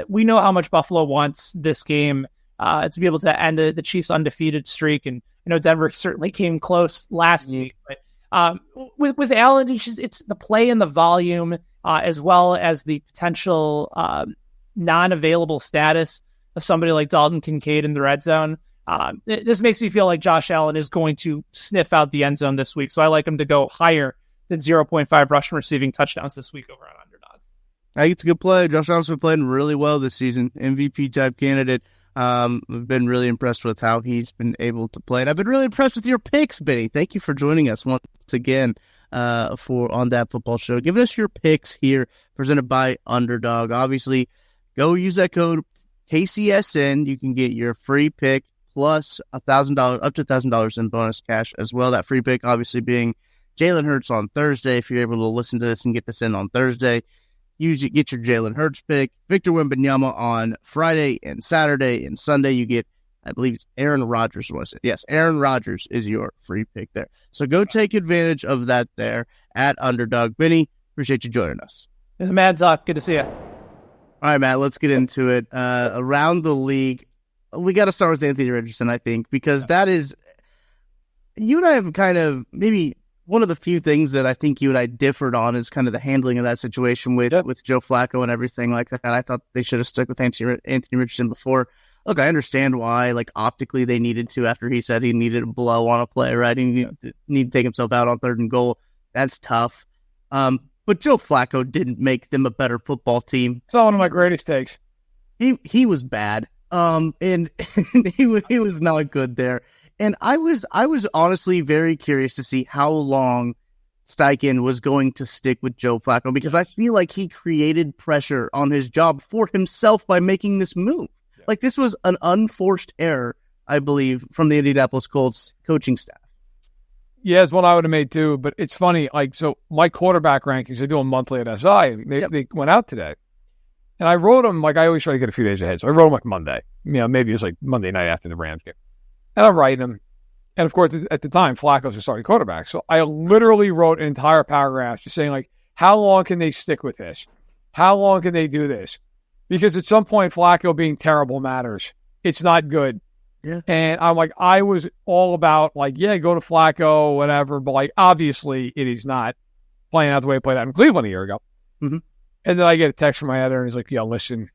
we know how much Buffalo wants this game to be able to end the Chiefs' undefeated streak. And I know Denver certainly came close last week. But with Allen, it's the play and the volume, as well as the potential non-available status of somebody like Dalton Kincaid in the red zone. This makes me feel like Josh Allen is going to sniff out the end zone this week. So I like him to go higher than 0.5 rushing receiving touchdowns this week over on Underdog.
I think it's a good play. Josh Allen's been playing really well this season. MVP type candidate. I've been really impressed with how he's been able to play. And I've been really impressed with your picks, Benny. Thank you for joining us once again for On That Football Show. Giving us your picks here, presented by Underdog. Obviously, go use that code KCSN. You can get your free pick plus $1,000, up to $1,000 in bonus cash as well. That free pick obviously being Jalen Hurts on Thursday. If you're able to listen to this and get this in on Thursday, get your Jalen Hurts pick. Victor Wembanyama on Friday and Saturday, and Sunday you get, I believe it's Aaron Rodgers, was it? Yes, Aaron Rodgers is your free pick there. So go take advantage of that there at Underdog. Benny, appreciate you joining us.
Mad Talk, good to see you.
All right, Matt, let's get into it. Around the league, we got to start with Anthony Richardson, I think, because that is, you and I have kind of maybe one of the few things that I think you and I differed on is kind of the handling of that situation with Joe Flacco and everything like that. I thought they should have stuck with Anthony Richardson before. Look, I understand why, like, optically they needed to after he said he needed a blow on a play, right? He needed to take himself out on 3rd and goal. That's tough. But Joe Flacco didn't make them a better football team.
It's not one of my greatest takes.
He was bad. And he was not good there. And I was honestly very curious to see how long Steichen was going to stick with Joe Flacco, because I feel like he created pressure on his job for himself by making this move. Yeah. Like, this was an unforced error, I believe, from the Indianapolis Colts coaching staff.
Yeah, it's one I would have made too. But it's funny, like, so my quarterback rankings, I do them monthly at SI. They went out today. And I wrote them, like, I always try to get a few days ahead. So I wrote them like Monday. Maybe it was like Monday night after the Rams game. And I'm writing them. And of course, at the time, Flacco's the starting quarterback. So I literally wrote an entire paragraph just saying, like, how long can they stick with this? How long can they do this? Because at some point, Flacco being terrible matters. It's not good. Yeah. And I'm like, I was all about, like, yeah, go to Flacco, whatever. But, like, obviously, it is not playing out the way it played out in Cleveland a year ago. Mm-hmm. And then I get a text from my editor, and he's like, yo, listen,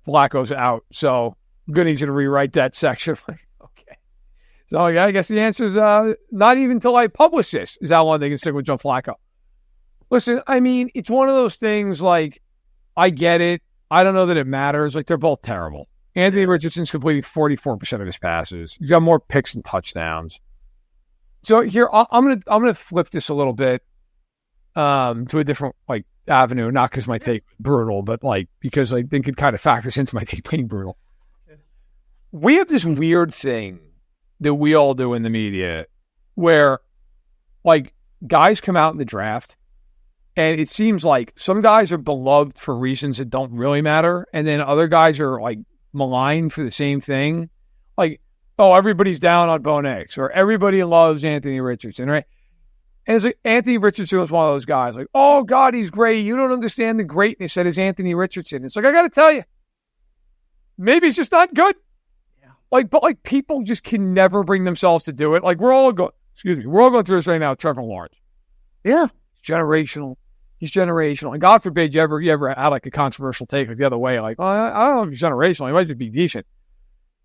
Flacco's out. So I'm going to need you to rewrite that section. I'm like, okay. So I guess the answer is not even until I publish this is how long they can stick with Joe Flacco. Listen, I mean, it's one of those things, like, I get it. I don't know that it matters. Like, they're both terrible. Anthony Richardson's completing 44% of his passes. He's got more picks and touchdowns. So here, I'm gonna flip this a little bit to a different, like, avenue, not because my take was brutal, but, like, because I think it kind of factors into my take being brutal. We have this weird thing that we all do in the media where, like, guys come out in the draft and it seems like some guys are beloved for reasons that don't really matter, and then other guys are, like, maligned for the same thing. Like, oh, everybody's down on Bo Nix, or everybody loves Anthony Richardson, right? And it's like Anthony Richardson was one of those guys. Like, oh, God, he's great. You don't understand the greatness that is Anthony Richardson. It's like, I got to tell you, maybe he's just not good. Yeah. But people just can never bring themselves to do it. Like, we're all going through this right now with Trevor Lawrence.
Yeah.
Generational. He's generational. And God forbid you ever had like a controversial take like the other way. Like, I don't know if he's generational. He might just be decent.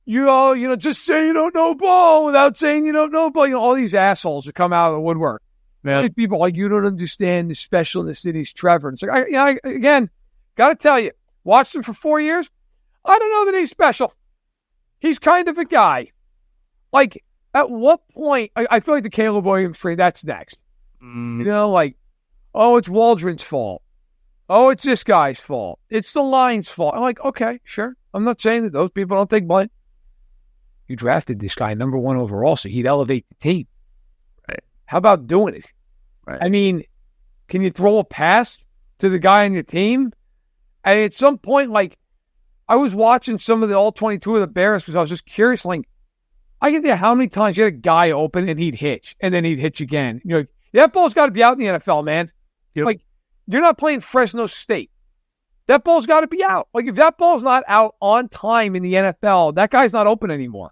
Just say you don't know ball without saying you don't know ball. All these assholes that come out of the woodwork.
Yeah.
People like, you don't understand the specialness that is Trevor. And it's like, again, got to tell you, watched him for 4 years. I don't know that he's special. He's kind of a guy. Like, at what point, I feel like the Caleb Williams trade, that's next. Oh, it's Waldron's fault. Oh, it's this guy's fault. It's the line's fault. I'm like, okay, sure. I'm not saying that those people don't take blame. You drafted this guy number 1 overall, so he'd elevate the team.
Right.
How about doing it?
Right.
I mean, can you throw a pass to the guy on your team? And at some point, like, I was watching some of the all 22 of the Bears because I was just curious, like, I can tell you how many times you had a guy open and he'd hitch, and then he'd hitch again. That ball's got to be out in the NFL, man.
Yep.
Like, you're not playing Fresno State. That ball's got to be out. Like, if that ball's not out on time in the NFL, that guy's not open anymore.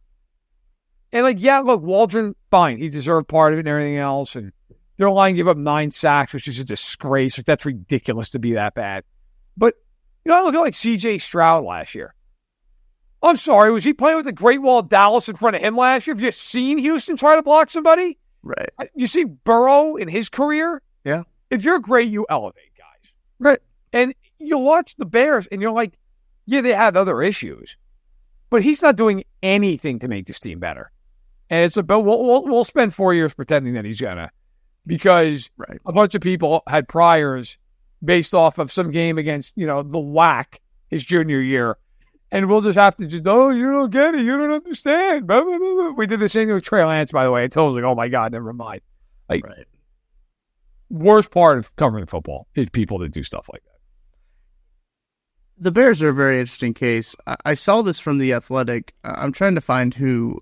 And, like, yeah, look, Waldron, fine. He deserved part of it and everything else. And their line gave up 9 sacks, which is a disgrace. Like, that's ridiculous to be that bad. But, I look at, like, C.J. Stroud last year. I'm sorry, was he playing with the Great Wall of Dallas in front of him last year? Have you seen Houston try to block somebody?
Right.
You see Burrow in his career?
Yeah.
If you're great, you elevate guys.
Right.
And you watch the Bears, and you're like, yeah, they had other issues. But he's not doing anything to make this team better. And it's about, we'll spend 4 years pretending that he's going to. Because a bunch of people had priors based off of some game against, the WAC his junior year. And we'll just have to you don't get it. You don't understand. Blah, blah, blah, blah. We did the same thing with Trey Lance, by the way. I told him, like, oh, my God, never mind. Like, worst part of covering football is people that do stuff like that.
The Bears are a very interesting case. I saw this from The Athletic. I'm trying to find who.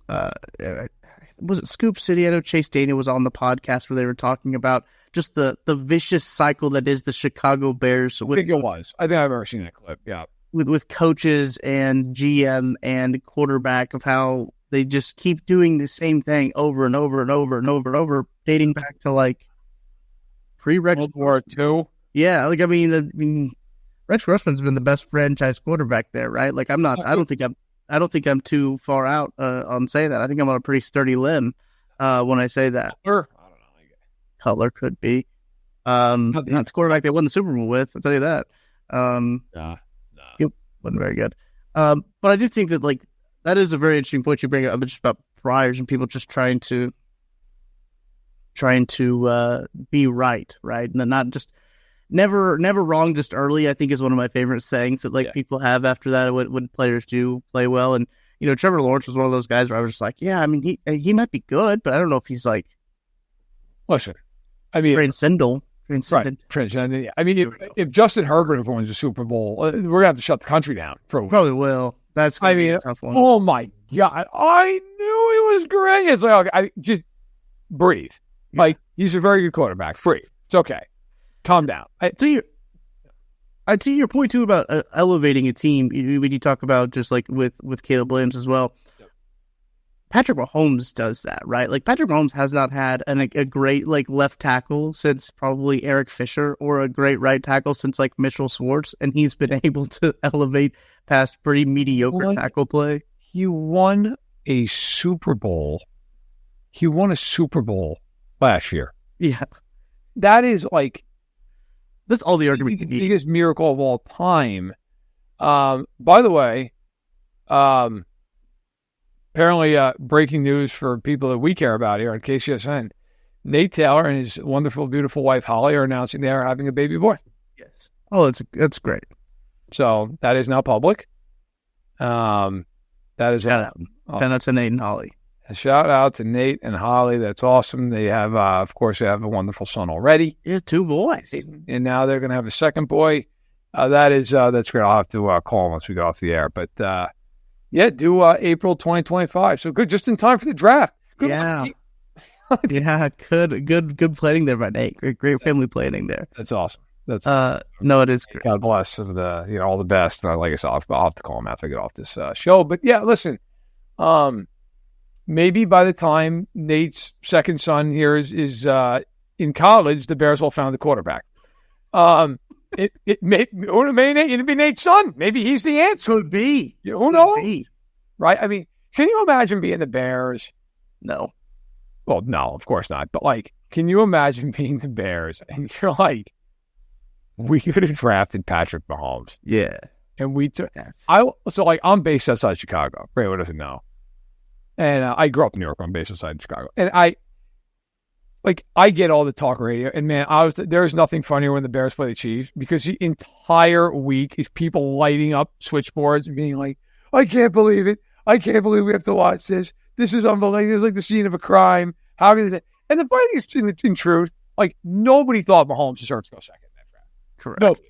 Was it Scoop City? I know Chase Daniel was on the podcast where they were talking about just the vicious cycle that is the Chicago Bears.
I think it was. I think I've ever seen that clip, yeah.
With coaches and GM and quarterback of how they just keep doing the same thing over and over and over and over and over, dating back to like pre-Rex
World War II.
Yeah, like I mean, Rex Grossman's been the best franchise quarterback there, right? Like I don't think I'm too far out on saying that. I think I'm on a pretty sturdy limb when I say that.
Color? I don't know.
Color could be. Not the quarterback they won the Super Bowl with. I'll tell you that. It wasn't very good. But I do think that like that is a very interesting point you bring up, just about priors and people just trying to be right, and not just never wrong, just early. I think is one of my favorite sayings that people have after that when players do play well. And Trevor Lawrence was one of those guys where I was just like, yeah, I mean he might be good, but I don't know if he's like,
listen, I mean
transcendent.
Transcendent. I mean, if Justin Herbert wins the Super Bowl, we're gonna have to shut the country down.
Probably will. That's gonna be a tough one.
Oh my God, I knew he was great. It's like, okay, I just breathe. Yeah. Like he's a very good quarterback. Breathe. It's okay. Calm down.
To your point too about elevating a team, when you talk about just like with Caleb Williams as well. Patrick Mahomes does that, right? Like Patrick Mahomes has not had a great like left tackle since probably Eric Fisher, or a great right tackle since like Mitchell Schwartz, and he's been able to elevate past pretty mediocre tackle play.
He won a Super Bowl. He won a Super Bowl last year.
Yeah,
that is like
that's all the argument.
The biggest miracle of all time. By the way, apparently, breaking news for people that we care about here on KCSN. Nate Taylor and his wonderful, beautiful wife, Holly, are announcing they are having a baby boy.
Yes. Oh, that's great.
So that is now public. That is
shout out to Nate and Holly.
A shout out to Nate and Holly. That's awesome. They have, of course, they have a wonderful son already.
Yeah, 2 boys.
And now they're going to have a second boy. That's great. I'll have to call him once we go off the air. But, due April 2025. So good, just in time for the draft. Good
yeah. Yeah, good planning there by Nate. Great family planning there.
That's awesome. That's
no, it is great.
God bless and all the best. And like I said, I'll have to call him after I get off this show. But yeah, listen, maybe by the time Nate's second son here is in college, the Bears will found the quarterback. It may be Nate's son. Maybe he's the answer.
Could be.
Who knows? Right? I mean, can you imagine being the Bears?
No.
Well, no, of course not. But like, can you imagine being the Bears and you're like, we could have drafted Patrick Mahomes.
Yeah.
And I'm based outside Chicago. Ray doesn't know. And I grew up in New York. I'm based outside Chicago. And I get all the talk radio. And man, there's nothing funnier when the Bears play the Chiefs because the entire week is people lighting up switchboards and being like, I can't believe it. I can't believe we have to watch this. This is unbelievable. It's like the scene of a crime. How could it? And the funny thing is, in truth, like nobody thought Mahomes deserved to go second in that draft.
Correct.
Nobody.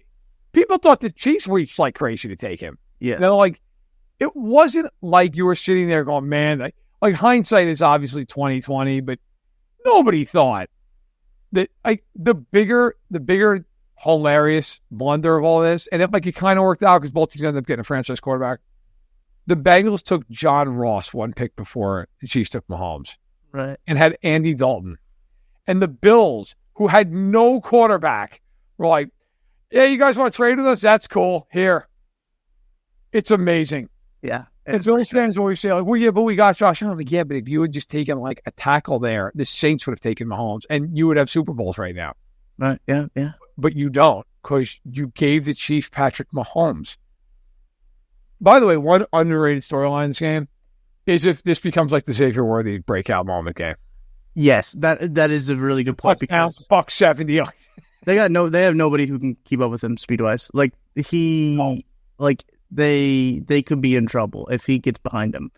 People thought the Chiefs reached like crazy to take him.
Yeah.
They're like, it wasn't like you were sitting there going, man, like hindsight is obviously 2020, but nobody thought that the bigger hilarious blunder of all this, and it kind of worked out because both teams ended up getting a franchise quarterback. The Bengals took John Ross one pick before the Chiefs took Mahomes.
Right.
And had Andy Dalton. And the Bills, who had no quarterback, were like, yeah, you guys want to trade with us? That's cool. Here. It's amazing.
Yeah.
And Bills fans always say, like, well, yeah, but we got Josh Allen. Like, yeah, but if you had just taken like a tackle there, the Saints would have taken Mahomes and you would have Super Bowls right now.
Right. Yeah.
But you don't because you gave the Chiefs Patrick Mahomes. By the way, one underrated storyline in this game is if this becomes like the Xavier Worthy breakout moment game.
Yes, that is a really good point because
buck 70.
They have nobody who can keep up with him speed wise. Like they could be in trouble if he gets behind him.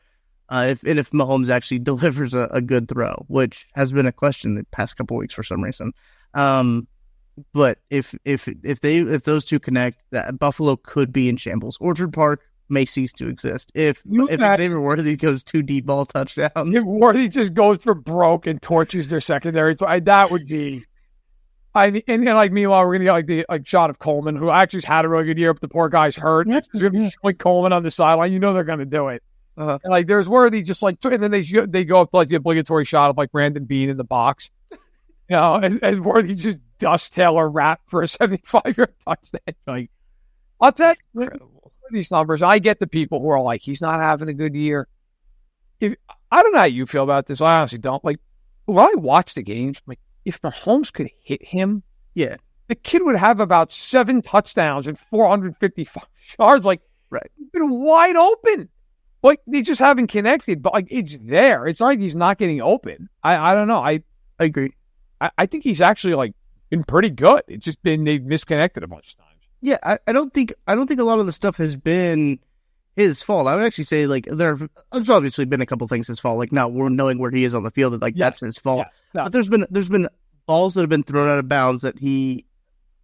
If Mahomes actually delivers a good throw, which has been a question the past couple weeks for some reason. But if those two connect, that Buffalo could be in shambles. Orchard Park may cease to exist if Xavier Worthy goes 2 deep ball touchdowns.
If Worthy just goes for broke and torches their secondary, so that would be. And meanwhile we're gonna get the shot of Coleman, who actually had a really good year, but the poor guy's hurt.
Yeah.
Like Coleman on the sideline, they're gonna do it. And there's Worthy just and then they go up to the obligatory shot of Brandon Bean in the box. As Worthy just dust Taylor wrap for a 75-yard touchdown. I'll tell you these numbers. I get the people who are like, he's not having a good year. I don't know how you feel about this. I honestly don't. When I watch the games, if Mahomes could hit him,
yeah,
the kid would have about 7 touchdowns and 455 yards. Right. He's been wide open. They just haven't connected, but it's there. It's like he's not getting open. I don't know. I
agree.
I think he's actually been pretty good. It's just been they've misconnected a bunch of times.
Yeah, I don't think a lot of the stuff has been his fault. I would actually say there's obviously been a couple things his fault, not knowing where he is on the field. That's his fault. Yeah, no. But there's been balls that have been thrown out of bounds that he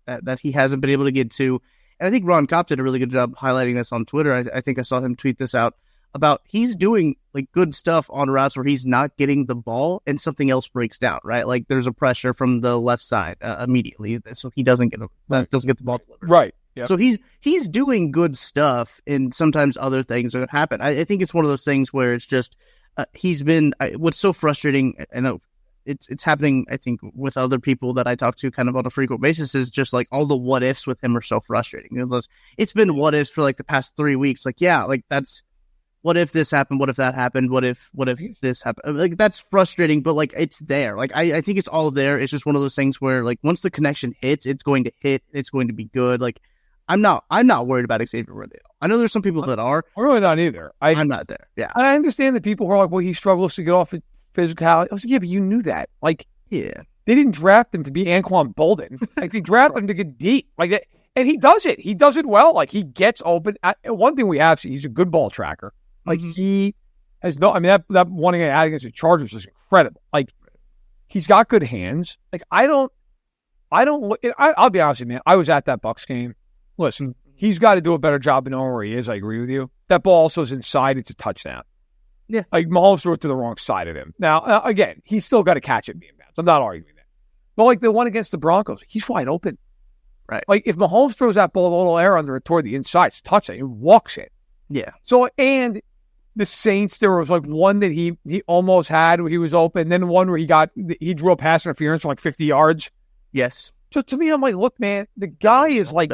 hasn't been able to get to. And I think Ron Kopp did a really good job highlighting this on Twitter. I think I saw him tweet this out about he's doing good stuff on routes where he's not getting the ball and something else breaks down, right? There's a pressure from the left side immediately, so he doesn't get the ball delivered.
Right. Yep.
So he's doing good stuff, and sometimes other things that happen. I think it's one of those things where it's just he's been. What's so frustrating, I know it's happening. I think with other people that I talk to kind of on a frequent basis is just all the what ifs with him are so frustrating. It's been what ifs for the past 3 weeks. That's. What if this happened? What if that happened? What if this happened? That's frustrating, but it's there. I think it's all there. It's just one of those things where once the connection hits, it's going to hit. It's going to be good. I'm not worried about Xavier Worthy at all. I know there's some people that are.
I'm really not either. I'm
not there. Yeah.
I understand that people who are well, he struggles to get off of physicality. I was yeah, but you knew that.
Yeah.
They didn't draft him to be Anquan Bolden. They drafted him to get deep. And he does it. He does it well. He gets open. One thing we have seen, he's a good ball tracker. He has no. I mean, that one he had against the Chargers was incredible. He's got good hands. I'll be honest with you, man. I was at that Bucs game. Listen, he's got to do a better job of knowing where he is. I agree with you. That ball also is inside. It's a touchdown.
Yeah.
Like, Mahomes threw it to the wrong side of him. Now, again, he's still got to catch it being bounced. I'm not arguing that. But, like, the one against the Broncos, he's wide open.
Right.
Like, if Mahomes throws that ball a little air under it toward the inside, it's a touchdown. He walks it.
Yeah.
So, and the Saints, there was, like, one that he almost had where he was open, then one where he drew a pass interference from, like, 50 yards.
Yes.
So, to me, I'm like, look, man, the guy is, like,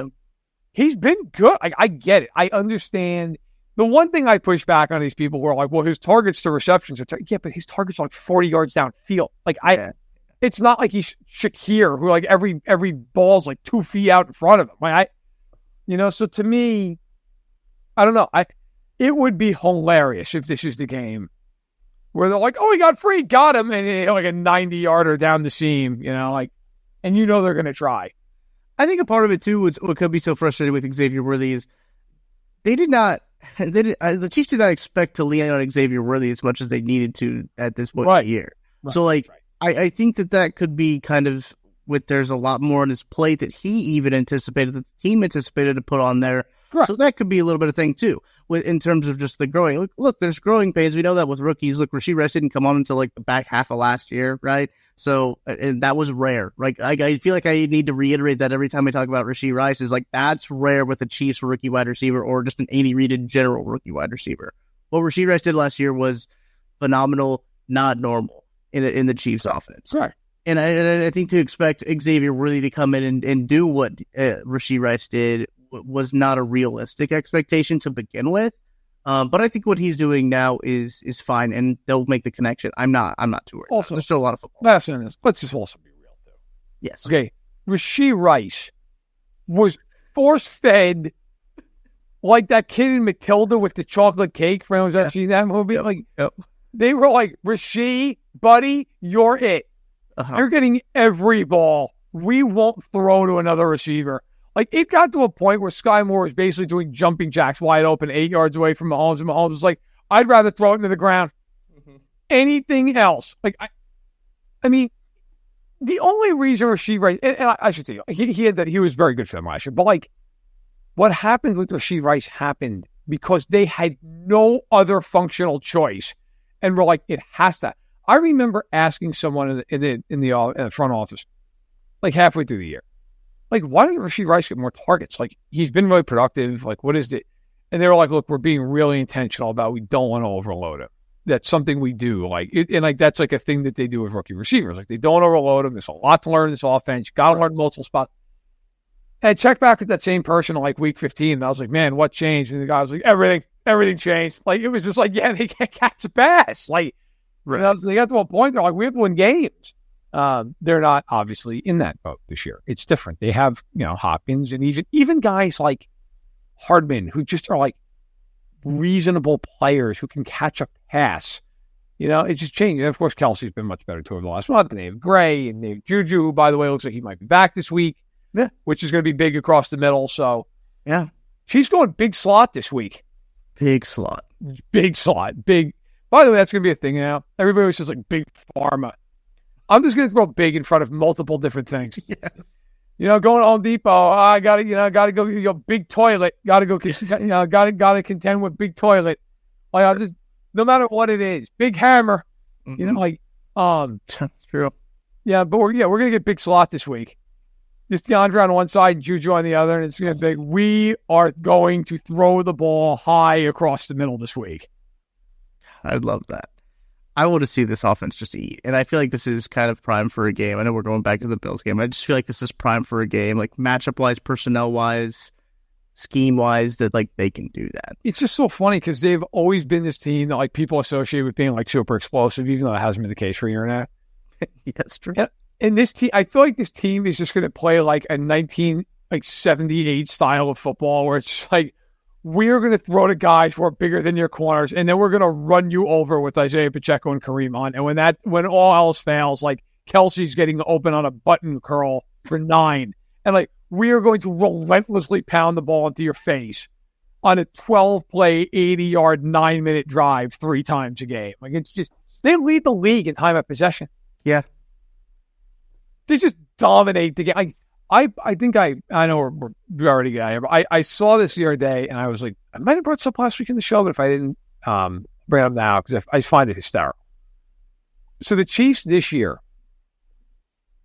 he's been good. I get it. I understand. The one thing I push back on these people were like, well, his targets to receptions are yeah, but his targets are like 40 yards downfield. Like, it's not like he's Shakir, who like every ball's like 2 feet out in front of him. Like, so to me, I don't know. It would be hilarious if this is the game where they're like, oh, he got free, got him, and like a 90-yarder down the seam, like, and they're going to try.
I think a part of it too, what could be so frustrating with Xavier Worthy is the Chiefs did not expect to lean on Xavier Worthy as much as they needed to at this point in the year. Right. So, like, I think that could be kind of there's a lot more on his plate that he even anticipated, that the team anticipated to put on there. Right. So that could be a little bit of thing too, in terms of just the growing. Look, there's growing pains. We know that with rookies. Look, Rashee Rice didn't come on until like the back half of last year, right? So, and that was rare. Like, I feel like I need to reiterate that every time I talk about Rashee Rice, is like, that's rare with the Chiefs rookie wide receiver or just an Andy Reid in general rookie wide receiver. What Rashee Rice did last year was phenomenal, not normal in the Chiefs offense.
Right.
And I think to expect Xavier Worthy to come in and do what Rashee Rice did was not a realistic expectation to begin with. But I think what he's doing now is fine, and they'll make the connection. I'm not too worried.
Also,
there's still a lot of football.
Let's just also be real too.
Yes.
Okay. Rashee Rice was force-fed like that kid in Matilda with the chocolate cake. For anyone who's seen that movie, they were like, Rashee, buddy, you're it. Uh-huh. You're getting every ball. We won't throw to another receiver. Like, it got to a point where Sky Moore was basically doing jumping jacks wide open 8 yards away from Mahomes, and Mahomes was like, I'd rather throw it into the ground. Mm-hmm. Anything else. Like, I mean, the only reason Rashee Rice, and I should say, he was very good for them last year, but like, what happened with Rashee Rice happened because they had no other functional choice. And we're like, it has to. I remember asking someone in the front office, like halfway through the year, like, why doesn't Rashee Rice get more targets? Like, he's been really productive. Like, what is it? And they were like, look, we're being really intentional about we don't want to overload him. That's something we do. Like, and like, that's like a thing that they do with rookie receivers. Like, they don't overload him. There's a lot to learn in this offense. You got to learn multiple spots. And I checked back with that same person in like week 15, and I was like, man, what changed? And the guy was like, everything changed. Like, it was just like, yeah, they can't catch a pass. Like, they got to a point, they're like, we have to win games. They're not obviously in that boat this year. It's different. They have, Hopkins and even guys like Hardman who just are like reasonable players who can catch a pass. It just changed. And of course, Kelsey's been much better too over the last month. And they have Gray and they have Juju, who, by the way, looks like he might be back this week, which is going to be big across the middle. So,
yeah,
she's going big slot this week.
Big slot.
Big slot. Big. By the way, that's going to be a thing now. Everybody always says like big pharma. I'm just going to throw big in front of multiple different things.
Yes.
Going to Home Depot, I got to go, big toilet. Got to go, got to contend with big toilet. Like, no matter what it is, big hammer.
Mm-hmm. That's true.
Yeah, but we're going to get big slot this week. Just DeAndre on one side, Juju on the other, and it's going to be, we are going to throw the ball high across the middle this week.
I'd love that. I want to see this offense just eat. And I feel like this is kind of prime for a game. I know we're going back to the Bills game. I just feel like this is prime for a game, like matchup-wise, personnel-wise, scheme-wise, that like they can do that.
It's just so funny because they've always been this team that like people associate with being like super explosive, even though that hasn't been the case for a year and a half.
Yeah, that's true.
And this team, I feel like this team is just going to play like a 1978 style of football where it's just like, we're going to throw to guys who are bigger than your corners, and then we're going to run you over with Isaiah Pacheco and Kareem Hunt. And when all else fails, like Kelsey's getting open on a button curl for 9. And like, we are going to relentlessly pound the ball into your face on a 12-play, 80-yard, 9-minute drive 3 times a game. Like, it's just, they lead the league in time of possession.
Yeah.
They just dominate the game. I think I know we're already getting here, but I saw this the other day, and I was like, I might have brought this up last week in the show, but if I didn't, brought bring them now because I find it hysterical. So the Chiefs this year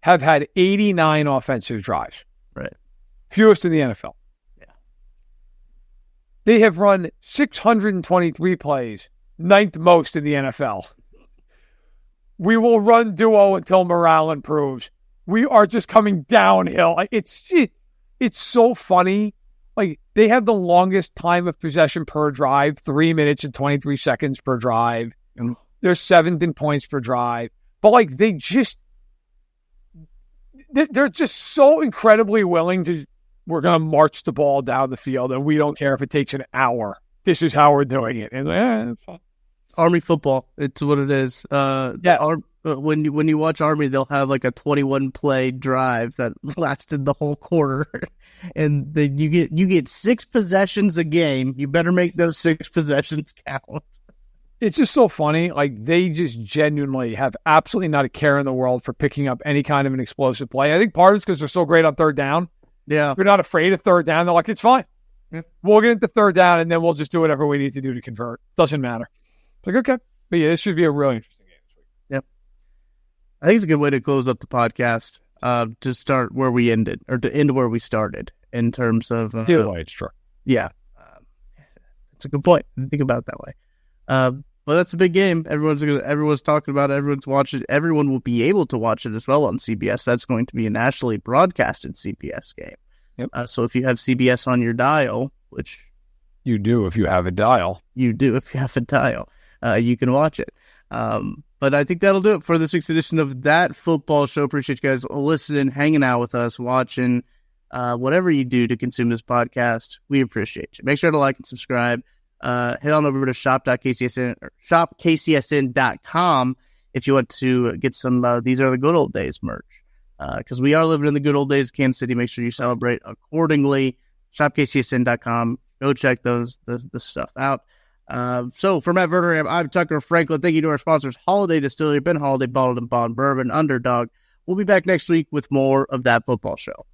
have had 89 offensive drives.
Right.
Fewest in the NFL.
Yeah.
They have run 623 plays, ninth most in the NFL. We will run duo until morale improves. We are just coming downhill. It's so funny. Like, they have the longest time of possession per drive, 3 minutes and 23 seconds per drive. They're 7th in points per drive. But, like, they're just so incredibly willing to, we're going to march the ball down the field, and we don't care if it takes an hour. This is how we're doing it. And it's fine.
Army football, it's what it is. When you watch Army, they'll have like a 21 play drive that lasted the whole quarter, and then you get 6 possessions a game. You better make those 6 possessions count.
It's just so funny. Like, they just genuinely have absolutely not a care in the world for picking up any kind of an explosive play. I think part of it's because they're so great on third down.
Yeah,
they're not afraid of third down. They're like, it's fine.
Yeah.
We'll get into third down, and then we'll just do whatever we need to do to convert. Doesn't matter. It's like, okay. But yeah, this should be a really interesting game this week.
Yep. I think it's a good way to close up the podcast, to start where we ended, or to end where we started, in terms of...
Either way, it's true.
Yeah. It's a good point. I didn't think about it that way. But that's a big game. Everyone's talking about it. Everyone's watching. Everyone will be able to watch it as well on CBS. That's going to be a nationally broadcasted CBS game.
Yep.
So if you have CBS on your dial, which...
You do if you have a dial.
You do if you have a dial. You can watch it. But I think that'll do it for this week's edition of That Football Show. Appreciate you guys listening, hanging out with us, watching, whatever you do to consume this podcast. We appreciate you. Make sure to like and subscribe. Head on over to shopkcsn.com if you want to get some These Are the Good Old Days merch. Because we are living in the good old days of Kansas City. Make sure you celebrate accordingly. Shopkcsn.com. Go check the stuff out. So for Matt Verderame, I'm Tucker Franklin. Thank you to our sponsors, Holiday Distillery, Ben Holiday, Bottled and Bond Bourbon, Underdog. We'll be back next week with more of That Football Show.